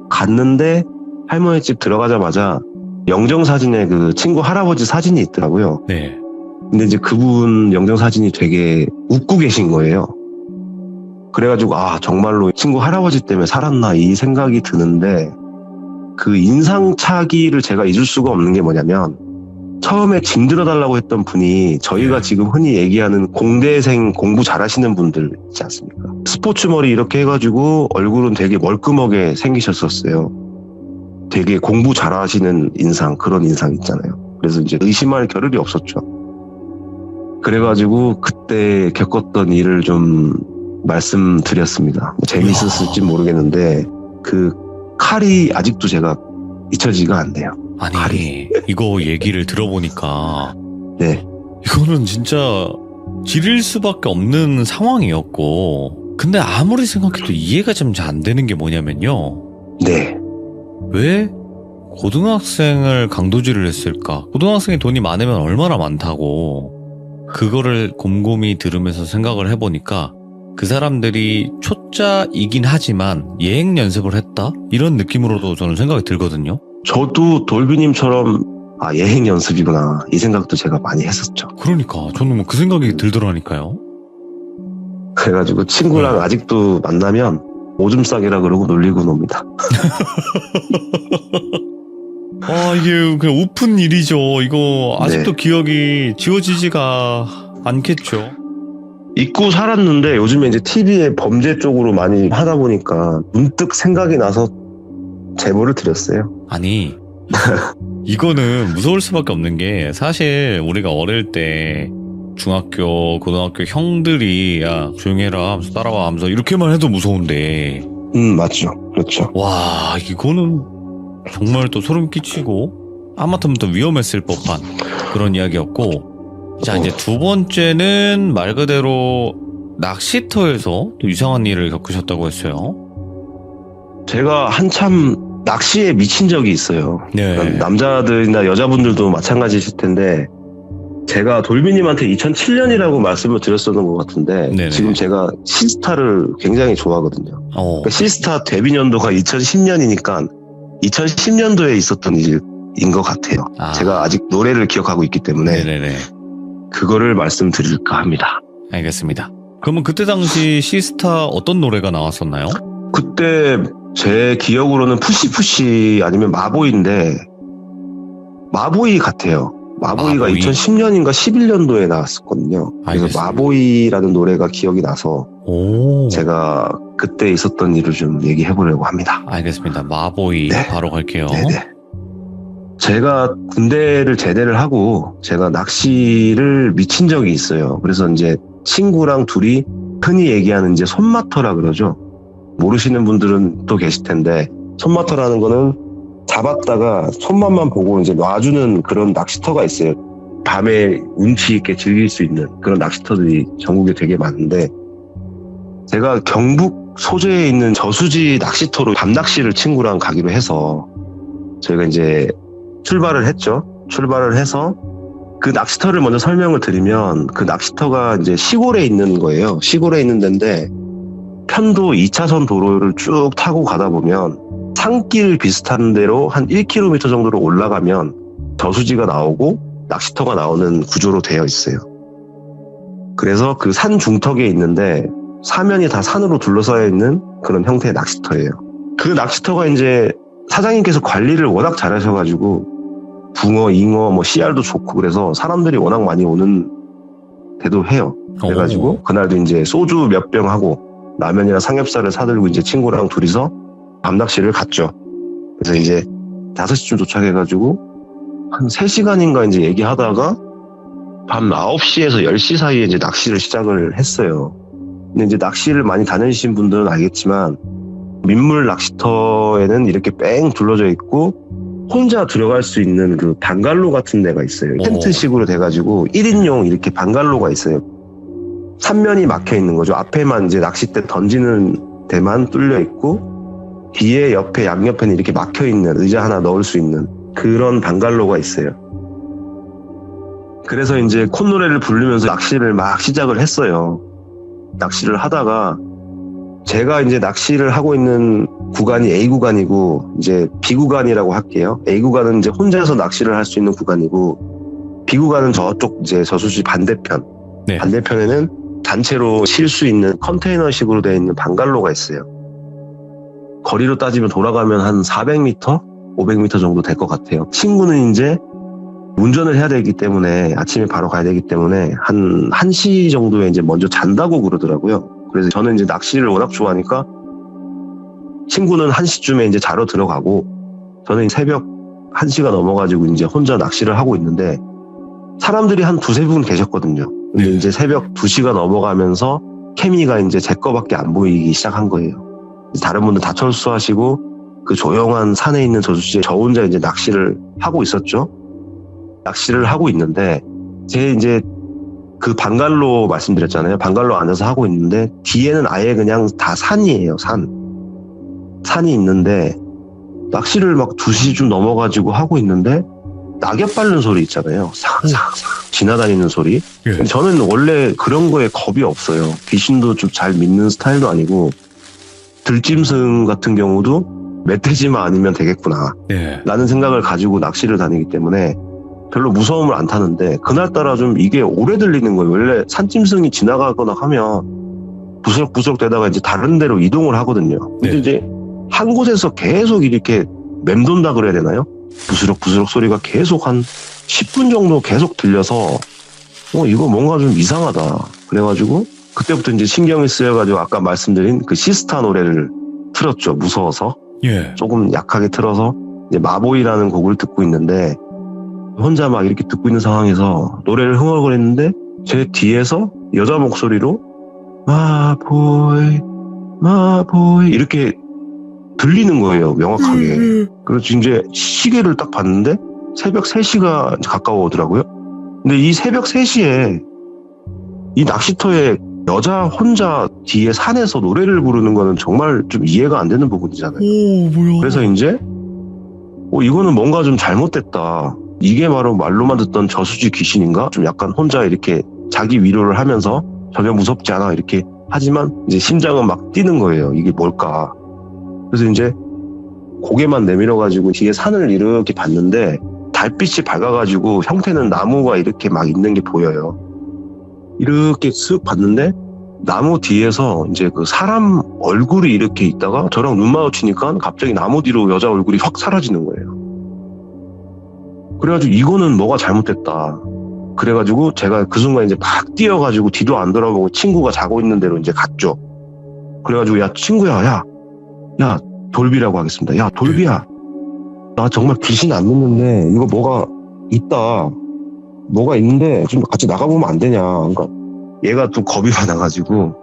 갔는데 할머니 집 들어가자마자 영정사진에 그 친구 할아버지 사진이 있더라고요. 네. 근데 이제 그분 영정사진이 되게 웃고 계신 거예요. 그래가지고 정말로 친구 할아버지 때문에 살았나 이 생각이 드는데 그 인상착의를 제가 잊을 수가 없는 게 뭐냐면 처음에 짐 들어달라고 했던 분이 저희가 지금 흔히 얘기하는 공대생 공부 잘하시는 분들 있지 않습니까? 스포츠 머리 이렇게 해가지고 얼굴은 되게 멀끔하게 생기셨었어요. 되게 공부 잘하시는 인상, 그런 인상 있잖아요. 그래서 이제 의심할 겨를이 없었죠. 그래가지고 그때 겪었던 일을 좀 말씀드렸습니다. 재미있었을지 모르겠는데 그 칼이 아직도 제가 잊혀지지가 않네요. 아니, 칼이. 이거 얘기를 들어보니까 네. 이거는 진짜 지릴 수밖에 없는 상황이었고, 근데 아무리 생각해도 이해가 좀 잘 안 되는 게 뭐냐면요. 네. 왜 고등학생을 강도질을 했을까? 고등학생이 돈이 많으면 얼마나 많다고. 그거를 곰곰이 들으면서 생각을 해보니까 그 사람들이 초짜이긴 하지만 예행 연습을 했다? 이런 느낌으로도 저는 생각이 들거든요. 저도 돌비님처럼 예행 연습이구나 이 생각도 제가 많이 했었죠. 그러니까 저는 뭐 그 생각이 들더라니까요. 그래가지고 친구랑 아직도 만나면 오줌 싸기라 그러고 놀리고 놉니다. 이게 그냥 오픈 일이죠. 이거 아직도 네. 기억이 지워지지가 않겠죠. 잊고 살았는데 요즘에 이제 TV에 범죄 쪽으로 많이 하다 보니까 문득 생각이 나서 제보를 드렸어요. 아니, 이거는 무서울 수밖에 없는 게, 사실 우리가 어릴 때 중학교, 고등학교 형들이 야 조용히 해라 하면서 따라와 하면서 이렇게만 해도 무서운데, 맞죠. 그렇죠. 와, 이거는 정말 또 소름 끼치고 하마터면 또 위험했을 법한 그런 이야기였고, 자, 이제 두 번째는 말 그대로 낚시터에서 또 이상한 일을 겪으셨다고 했어요. 제가 한참 낚시에 미친 적이 있어요. 네. 남자들이나 여자분들도 마찬가지실 텐데 제가 돌비님한테 2007년이라고 말씀을 드렸었던 것 같은데 네네. 지금 제가 시스타를 굉장히 좋아하거든요. 그러니까 시스타 데뷔 년도가 2010년이니까 2010년도에 있었던 일인 것 같아요. 제가 아직 노래를 기억하고 있기 때문에 네네네. 그거를 말씀드릴까 합니다. 알겠습니다. 그러면 그때 당시 시스타 어떤 노래가 나왔었나요? 그때 제 기억으로는 푸시푸시 아니면 마보이인데 마보이 같아요. 마보이가 마보이? 2010년인가 11년도에 나왔었거든요. 그래서 알겠습니다. 마보이라는 노래가 기억이 나서 오. 제가 그때 있었던 일을 좀 얘기해 보려고 합니다. 알겠습니다. 마보이 네. 바로 갈게요. 네네. 제가 군대를 제대를 하고 제가 낚시를 미친 적이 있어요. 그래서 이제 친구랑 둘이 흔히 얘기하는 이제 손마터라 그러죠. 모르시는 분들은 또 계실 텐데 손마터라는 거는 잡았다가 손맛만 보고 이제 놔주는 그런 낚시터가 있어요. 밤에 운치 있게 즐길 수 있는 그런 낚시터들이 전국에 되게 많은데 제가 경북 소재에 있는 저수지 낚시터로 밤낚시를 친구랑 가기로 해서 저희가 이제 출발을 했죠. 출발을 해서 그 낚시터를 먼저 설명을 드리면 그 낚시터가 이제 시골에 있는 거예요. 시골에 있는 데인데 편도 2차선 도로를 쭉 타고 가다 보면 산길 비슷한 데로 한 1km 정도로 올라가면 저수지가 나오고 낚시터가 나오는 구조로 되어 있어요. 그래서 그 산 중턱에 있는데 사면이 다 산으로 둘러싸여 있는 그런 형태의 낚시터예요. 그 낚시터가 이제 사장님께서 관리를 워낙 잘하셔가지고 붕어, 잉어, 뭐 씨알도 좋고 그래서 사람들이 워낙 많이 오는 데도 해요. 그래가지고 그날도 이제 소주 몇 병 하고 라면이랑 삼겹살을 사들고 이제 친구랑 둘이서 밤낚시를 갔죠. 그래서 이제 5시쯤 도착해가지고 한 3시간인가 이제 얘기하다가 밤 9시에서 10시 사이에 이제 낚시를 시작을 했어요. 근데 이제 낚시를 많이 다니신 분들은 알겠지만 민물 낚시터에는 이렇게 뺑 둘러져 있고 혼자 들어갈 수 있는 그 방갈로 같은 데가 있어요. 텐트식으로 돼가지고 1인용 이렇게 방갈로가 있어요. 삼면이 막혀 있는 거죠. 앞에만 이제 낚싯대 던지는 데만 뚫려 있고 뒤에 옆에 양옆에는 이렇게 막혀 있는 의자 하나 넣을 수 있는 그런 방갈로가 있어요. 그래서 이제 콧노래를 부르면서 낚시를 막 시작을 했어요. 낚시를 하다가 제가 이제 낚시를 하고 있는 구간이 A 구간이고 이제 B 구간이라고 할게요. A 구간은 이제 혼자서 낚시를 할 수 있는 구간이고 B 구간은 저쪽 이제 저수지 반대편. 네. 반대편에는 단체로 쉴 수 있는 컨테이너식으로 되어 있는 방갈로가 있어요. 거리로 따지면 돌아가면 한 400m, 500m 정도 될 것 같아요. 친구는 이제 운전을 해야 되기 때문에 아침에 바로 가야 되기 때문에 한 1시 정도에 이제 먼저 잔다고 그러더라고요. 그래서 저는 이제 낚시를 워낙 좋아하니까 친구는 1시쯤에 이제 자러 들어가고 저는 새벽 1시가 넘어가지고 이제 혼자 낚시를 하고 있는데 사람들이 한 두세 분 계셨거든요. 근데 이제 새벽 2시가 넘어가면서 케미가 이제 제 거밖에 안 보이기 시작한 거예요. 다른 분들 다 철수하시고 그 조용한 산에 있는 저수지에 저 혼자 이제 낚시를 하고 있었죠. 낚시를 하고 있는데 제 이제 그 방갈로 말씀드렸잖아요. 방갈로 안에서 하고 있는데 뒤에는 아예 그냥 다 산이에요. 산이 있는데 낚시를 막 2시쯤 넘어가지고 하고 있는데 낙엽 밟는 소리 있잖아요. 싹싹싹 지나다니는 소리. 예. 저는 원래 그런 거에 겁이 없어요. 귀신도 좀 잘 믿는 스타일도 아니고 들짐승 같은 경우도 멧돼지만 아니면 되겠구나 예. 라는 생각을 가지고 낚시를 다니기 때문에 별로 무서움을 안 타는데 그날따라 좀 이게 오래 들리는 거예요. 원래 산짐승이 지나가거나 하면 부스럭부스럭 되다가 이제 다른 데로 이동을 하거든요. 근데 네. 이제 한 곳에서 계속 이렇게 맴돈다 그래야 되나요? 부스럭부스럭 소리가 계속 한 10분 정도 계속 들려서 이거 뭔가 좀 이상하다. 그래가지고 그때부터 이제 신경이 쓰여가지고 아까 말씀드린 그 시스타 노래를 틀었죠. 무서워서. 예. 조금 약하게 틀어서 이제 마보이라는 곡을 듣고 있는데 혼자 막 이렇게 듣고 있는 상황에서 노래를 흥얼거리는데 제 뒤에서 여자 목소리로 마보이 마보이 이렇게 들리는 거예요. 명확하게. 그래서 이제 시계를 딱 봤는데 새벽 3시가 가까워 오더라고요. 근데 이 새벽 3시에 이 낚시터에 여자 혼자 뒤에 산에서 노래를 부르는 거는 정말 좀 이해가 안 되는 부분이잖아요. 오, 뭐야. 그래서 이제 이거는 뭔가 좀 잘못됐다. 이게 바로 말로만 듣던 저수지 귀신인가? 좀 약간 혼자 이렇게 자기 위로를 하면서 전혀 무섭지 않아 이렇게 하지만 이제 심장은 막 뛰는 거예요. 이게 뭘까? 그래서 이제 고개만 내밀어가지고 뒤에 산을 이렇게 봤는데 달빛이 밝아가지고 형태는 나무가 이렇게 막 있는 게 보여요. 이렇게 쓱 봤는데 나무 뒤에서 이제 그 사람 얼굴이 이렇게 있다가 저랑 눈 마주치니까 갑자기 나무 뒤로 여자 얼굴이 확 사라지는 거예요. 그래가지고 이거는 뭐가 잘못됐다. 그래가지고 제가 그 순간 이제 막 뛰어가지고 뒤도 안 돌아보고 친구가 자고 있는 데로 이제 갔죠. 그래가지고 야 친구야 야 돌비라고 하겠습니다. 야 돌비야 나 정말 귀신 안 믿는데 이거 뭐가 있다. 뭐가 있는데 좀 같이 나가보면 안 되냐. 그러니까 얘가 또 겁이 많아가지고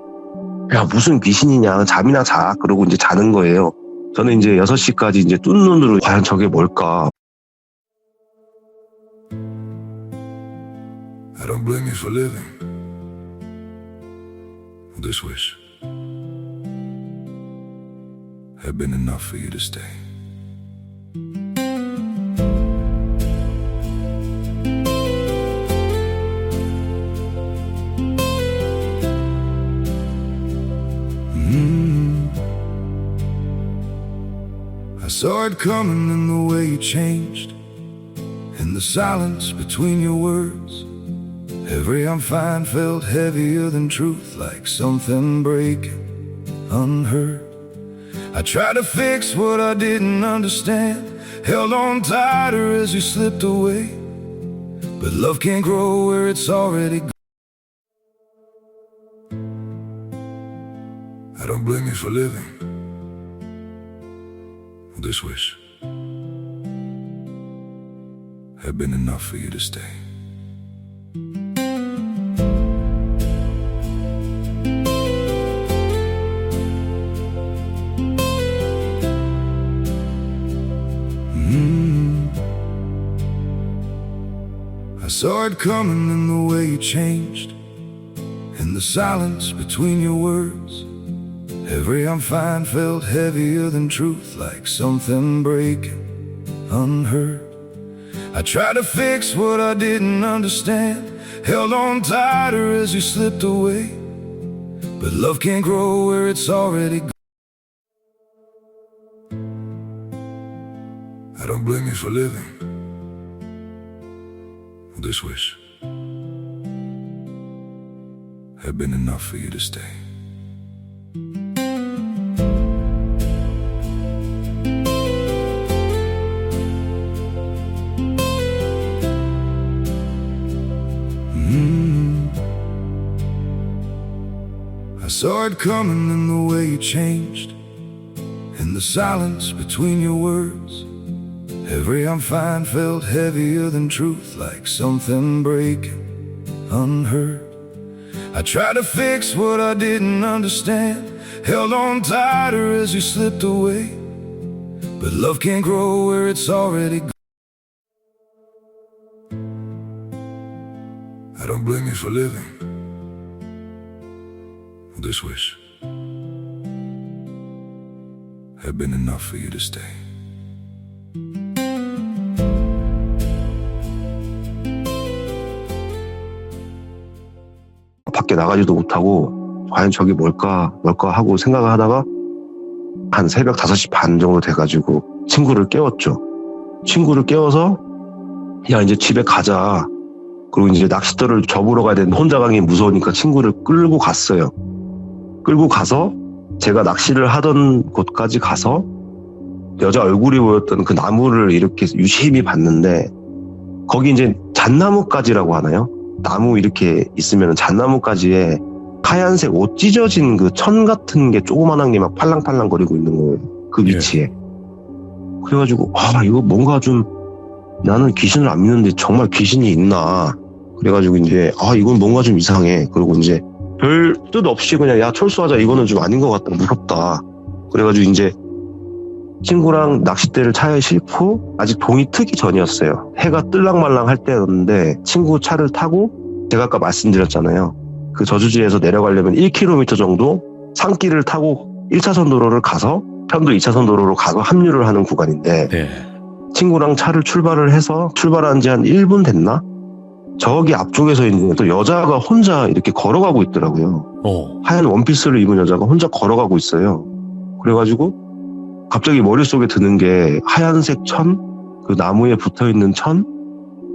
야 무슨 귀신이냐 잠이나 자. 그러고 이제 자는 거예요. 저는 이제 6시까지 이제 뜬 눈으로 과연 저게 뭘까. I don't blame you for living this wish had been enough for you to stay. I saw it coming in the way you changed, in the silence between your words. Every I'm fine felt heavier than truth, like something breaking unheard. I tried to fix what I didn't understand, held on tighter as you slipped away. But love can't grow where it's already gone. I don't blame you for living this wish had been enough for you to stay. I saw it coming in the way you changed, in the silence between your words. Every I'm fine felt heavier than truth, like something breaking unheard. I tried to fix what I didn't understand, held on tighter as you slipped away. But love can't grow where it's already gone. I don't blame you for living this wish have been enough for you to stay. I saw it coming in the way you changed, in the silence between your words. Every I'm fine felt heavier than truth, like something breaking unheard. I tried to fix what I didn't understand, held on tighter as you slipped away. But love can't grow where it's already gone. I don't blame you for living with this wish. Have been enough for you to stay. 밖에 나가지도 못하고 과연 저게 뭘까 하고 생각을 하다가 한 새벽 5시 반 정도 돼가지고 친구를 깨웠죠. 친구를 깨워서 야 이제 집에 가자. 그리고 이제 낚싯대를 접으러 가야 되는데 혼자 가기 무서우니까 친구를 끌고 갔어요. 끌고 가서 제가 낚시를 하던 곳까지 가서 여자 얼굴이 보였던 그 나무를 이렇게 유심히 봤는데 거기 이제 잣나무가지라고 하나요? 나무 이렇게 있으면 잣나무가지에 하얀색 옷 찢어진 그 천 같은 게 조그만한 게 막 팔랑팔랑 거리고 있는 거예요. 그 위치에. 그래가지고 이거 뭔가 좀 나는 귀신을 안 믿는데 정말 귀신이 있나. 그래가지고 이제 이건 뭔가 좀 이상해. 그리고 이제 별 뜻 없이 그냥 야 철수하자 이거는 좀 아닌 것 같다 무섭다. 그래가지고 이제 친구랑 낚싯대를 차에 싣고 아직 동이 트기 전이었어요. 해가 뜰랑말랑 할 때였는데 친구 차를 타고 제가 아까 말씀드렸잖아요. 그 저주지에서 내려가려면 1km 정도 산길을 타고 1차선 도로를 가서 편도 2차선 도로로 가서 합류를 하는 구간인데 네. 친구랑 차를 출발을 해서 출발한 지 한 1분 됐나? 저기 앞쪽에서 있는 또 여자가 혼자 이렇게 걸어가고 있더라고요. 하얀 원피스를 입은 여자가 혼자 걸어가고 있어요. 그래가지고 갑자기 머릿속에 드는 게 하얀색 천, 그 나무에 붙어있는 천,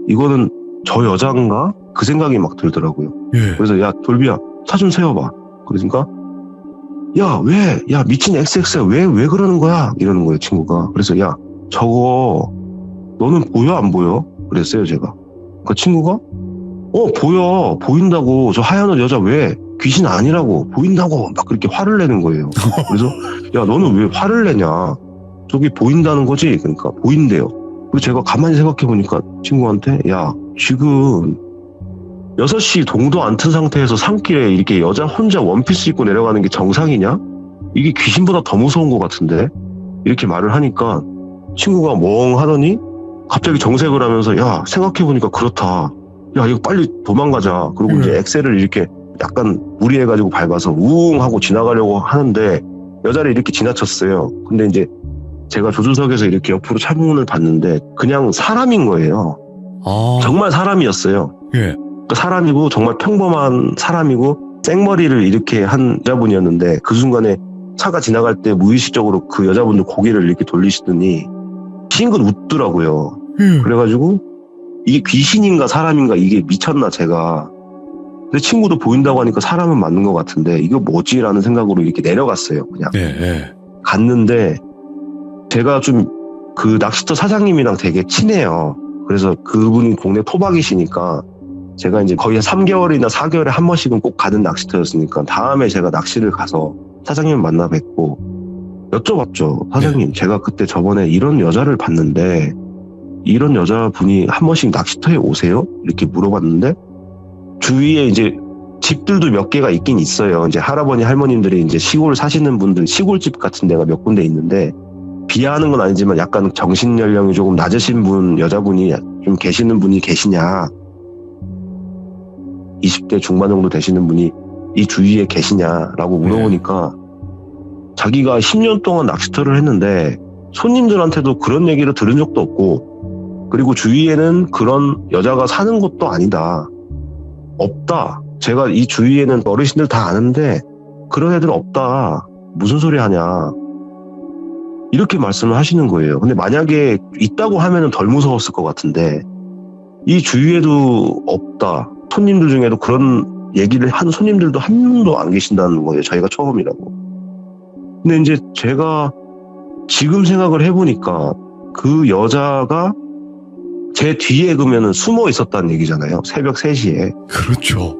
이거는 저 여자인가? 그 생각이 막 들더라고요. 그래서 야 돌비야 차 좀 세워봐. 그러니까 야 왜? 야 미친 XX야 왜 그러는 거야? 이러는 거예요 친구가. 그래서 야 저거 너는 보여 안 보여? 그랬어요 제가. 그 친구가 보인다고. 저 하얀 옷 여자 왜? 귀신 아니라고. 보인다고 막 그렇게 화를 내는 거예요. 그래서 야 너는 왜 화를 내냐? 저기 보인다는 거지? 그러니까 보인대요. 그리고 제가 가만히 생각해 보니까 친구한테 야 지금 6시 동도 안 튼 상태에서 산길에 이렇게 여자 혼자 원피스 입고 내려가는 게 정상이냐? 이게 귀신보다 더 무서운 것 같은데? 이렇게 말을 하니까 친구가 멍 하더니 갑자기 정색을 하면서 야 생각해보니까 그렇다. 야 이거 빨리 도망가자. 그리고 이제 엑셀을 이렇게 약간 무리해가지고 밟아서 우웅 하고 지나가려고 하는데 여자를 이렇게 지나쳤어요. 근데 이제 제가 조수석에서 이렇게 옆으로 창문을 봤는데 그냥 사람인 거예요. 정말 사람이었어요. 그러니까 사람이고 정말 평범한 사람이고 생머리를 이렇게 한 여자분이었는데 그 순간에 차가 지나갈 때 무의식적으로 그 여자분도 고개를 이렇게 돌리시더니 싱긋 웃더라고요. 그래가지고 이게 귀신인가 사람인가 이게 미쳤나 제가. 근데 친구도 보인다고 하니까 사람은 맞는 것 같은데 이거 뭐지라는 생각으로 이렇게 내려갔어요. 그냥 갔는데 제가 좀 그 낚시터 사장님이랑 되게 친해요. 그래서 그분이 동네 토박이시니까 제가 이제 거의 3개월이나 4개월에 한 번씩은 꼭 가는 낚시터였으니까 다음에 제가 낚시를 가서 사장님 만나 뵙고 여쭤봤죠. 사장님 제가 그때 저번에 이런 여자를 봤는데 이런 여자분이 한 번씩 낚시터에 오세요? 이렇게 물어봤는데 주위에 이제 집들도 몇 개가 있긴 있어요. 이제 할아버니 할머님들이 이제 시골 사시는 분들 시골집 같은 데가 몇 군데 있는데 비하하는 건 아니지만 약간 정신 연령이 조금 낮으신 분 여자분이 좀 계시는 분이 계시냐 20대 중반 정도 되시는 분이 이 주위에 계시냐라고 물어보니까 자기가 10년 동안 낚시터를 했는데 손님들한테도 그런 얘기를 들은 적도 없고 그리고 주위에는 그런 여자가 사는 곳도 아니다. 없다. 제가 이 주위에는 어르신들 다 아는데 그런 애들 없다. 무슨 소리 하냐. 이렇게 말씀을 하시는 거예요. 근데 만약에 있다고 하면은 덜 무서웠을 것 같은데 이 주위에도 없다. 손님들 중에도 그런 얘기를 한 손님들도 한 명도 안 계신다는 거예요. 저희가 처음이라고. 근데 이제 제가 지금 생각을 해보니까 그 여자가 제 뒤에 그러면은 숨어 있었다는 얘기잖아요. 새벽 3시에. 그렇죠.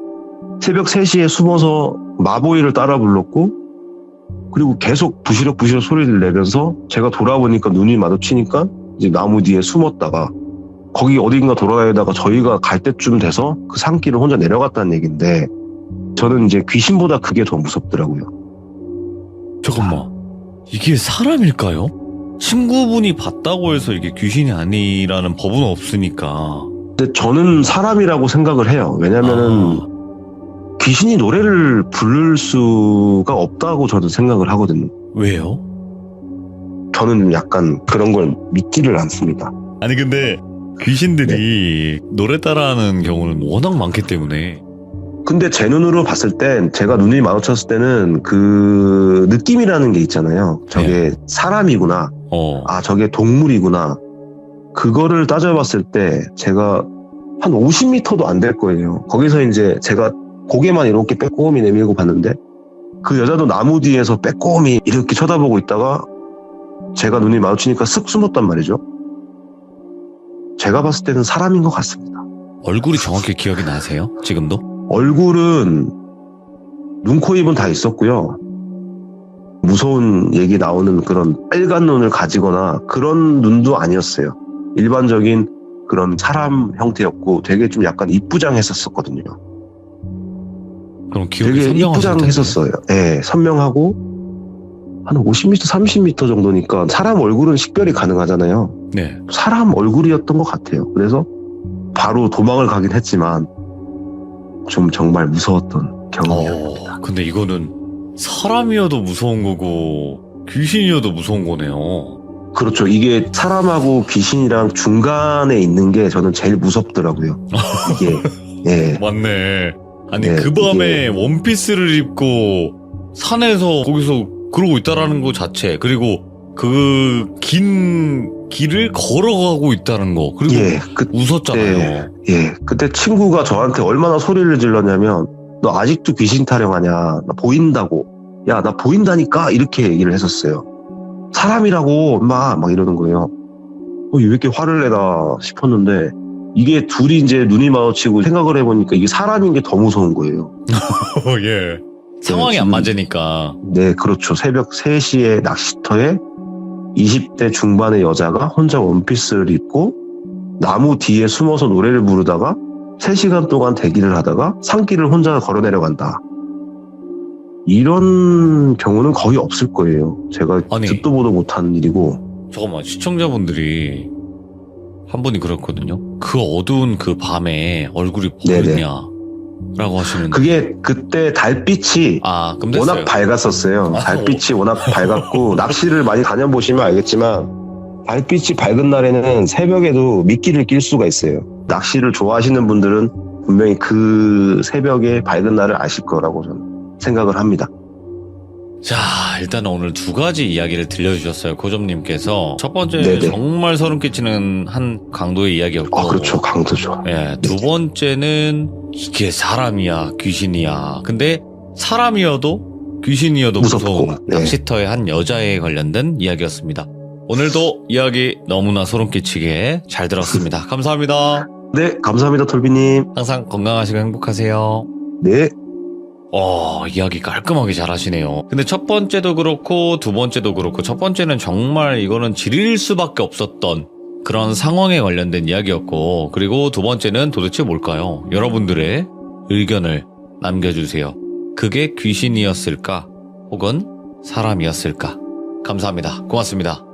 새벽 3시에 숨어서 마보이를 따라 불렀고, 그리고 계속 부시럭부시럭 소리를 내면서 제가 돌아보니까 눈이 마주치니까 이제 나무 뒤에 숨었다가 거기 어딘가 돌아다니다가 저희가 갈 때쯤 돼서 그 산길을 혼자 내려갔다는 얘기인데, 저는 이제 귀신보다 그게 더 무섭더라고요. 잠깐만. 이게 사람일까요? 친구분이 봤다고 해서 이게 귀신이 아니라는 법은 없으니까. 근데 저는 사람이라고 생각을 해요. 왜냐면은 귀신이 노래를 부를 수가 없다고 저는 생각을 하거든요. 왜요? 저는 약간 그런 걸 믿지를 않습니다. 아니 근데 귀신들이 노래 따라하는 경우는 워낙 많기 때문에. 근데 제 눈으로 봤을 땐, 제가 눈이 마주쳤을 때는 그 느낌이라는 게 있잖아요. 저게 사람이구나. 아, 저게 동물이구나. 그거를 따져봤을 때 제가 한 50m도 안 될 거예요. 거기서 이제 제가 고개만 이렇게 빼꼼히 내밀고 봤는데 그 여자도 나무 뒤에서 빼꼼히 이렇게 쳐다보고 있다가 제가 눈이 마주치니까 쓱 숨었단 말이죠. 제가 봤을 때는 사람인 것 같습니다. 얼굴이 정확히 기억이 나세요? 지금도? 얼굴은 눈, 코, 입은 다 있었고요. 무서운 얘기 나오는 그런 빨간 눈을 가지거나 그런 눈도 아니었어요. 일반적인 그런 사람 형태였고 되게 좀 약간 이쁘장했었거든요. 그럼 기억이 되게 선명하실 텐데. 이쁘장했었어요. 예, 선명하고 한 50m, 30m 정도니까 사람 얼굴은 식별이 가능하잖아요. 네. 사람 얼굴이었던 것 같아요. 그래서 바로 도망을 가긴 했지만 좀 정말 무서웠던 경험이었습니다. 근데 이거는 사람이어도 무서운 거고 귀신이어도 무서운 거네요. 그렇죠. 이게 사람하고 귀신이랑 중간에 있는 게 저는 제일 무섭더라고요. 이게 예. 맞네. 아니 네, 그 밤에 원피스를 입고 산에서 거기서 그러고 있다라는 거 자체, 그리고 그 긴 길을 걸어가고 있다는 거, 그리고 예, 웃었잖아요. 예, 그때 친구가 저한테 얼마나 소리를 질렀냐면, 너 아직도 귀신 타령하냐? 나 보인다고. 야, 나 보인다니까? 이렇게 얘기를 했었어요. 사람이라고, 엄마, 막 이러는 거예요. 왜 이렇게 화를 내나 싶었는데, 이게 둘이 이제 눈이 마주치고 생각을 해보니까 이게 사람인 게 더 무서운 거예요. 예. 상황이 지금, 안 맞으니까. 네, 그렇죠. 새벽 3시에 낚시터에 20대 중반의 여자가 혼자 원피스를 입고 나무 뒤에 숨어서 노래를 부르다가 3시간 동안 대기를 하다가 산길을 혼자 걸어 내려간다. 이런 경우는 거의 없을 거예요. 제가 아니, 듣도 보도 못한 일이고. 잠깐만, 시청자분들이 한 분이 그랬거든요. 그 어두운 그 밤에 얼굴이 보였냐 라고 하시는데, 그게 그때 달빛이 그럼 됐어요. 워낙 밝았었어요. 달빛이 워낙 밝았고 낚시를 많이 다녀보시면 알겠지만 달빛이 밝은 날에는 새벽에도 미끼를 낄 수가 있어요. 낚시를 좋아하시는 분들은 분명히 그 새벽에 밝은 날을 아실 거라고 저는 생각을 합니다. 자, 일단 오늘 두 가지 이야기를 들려주셨어요. 고점님께서. 첫 번째, 네네. 정말 소름 끼치는 한 강도의 이야기였고. 그렇죠. 강도죠. 예, 두 번째는 이게 사람이야, 귀신이야. 근데 사람이어도 귀신이어도 무섭고, 무서운 네. 낚시터의 한 여자에 관련된 이야기였습니다. 오늘도 이야기 너무나 소름 끼치게 잘 들었습니다. 감사합니다. 네, 감사합니다, 톨비님. 항상 건강하시고 행복하세요. 네. 이야기 깔끔하게 잘 하시네요. 근데 첫 번째도 그렇고 두 번째도 그렇고, 첫 번째는 정말 이거는 지릴 수밖에 없었던 그런 상황에 관련된 이야기였고, 그리고 두 번째는 도대체 뭘까요? 여러분들의 의견을 남겨주세요. 그게 귀신이었을까? 혹은 사람이었을까? 감사합니다. 고맙습니다.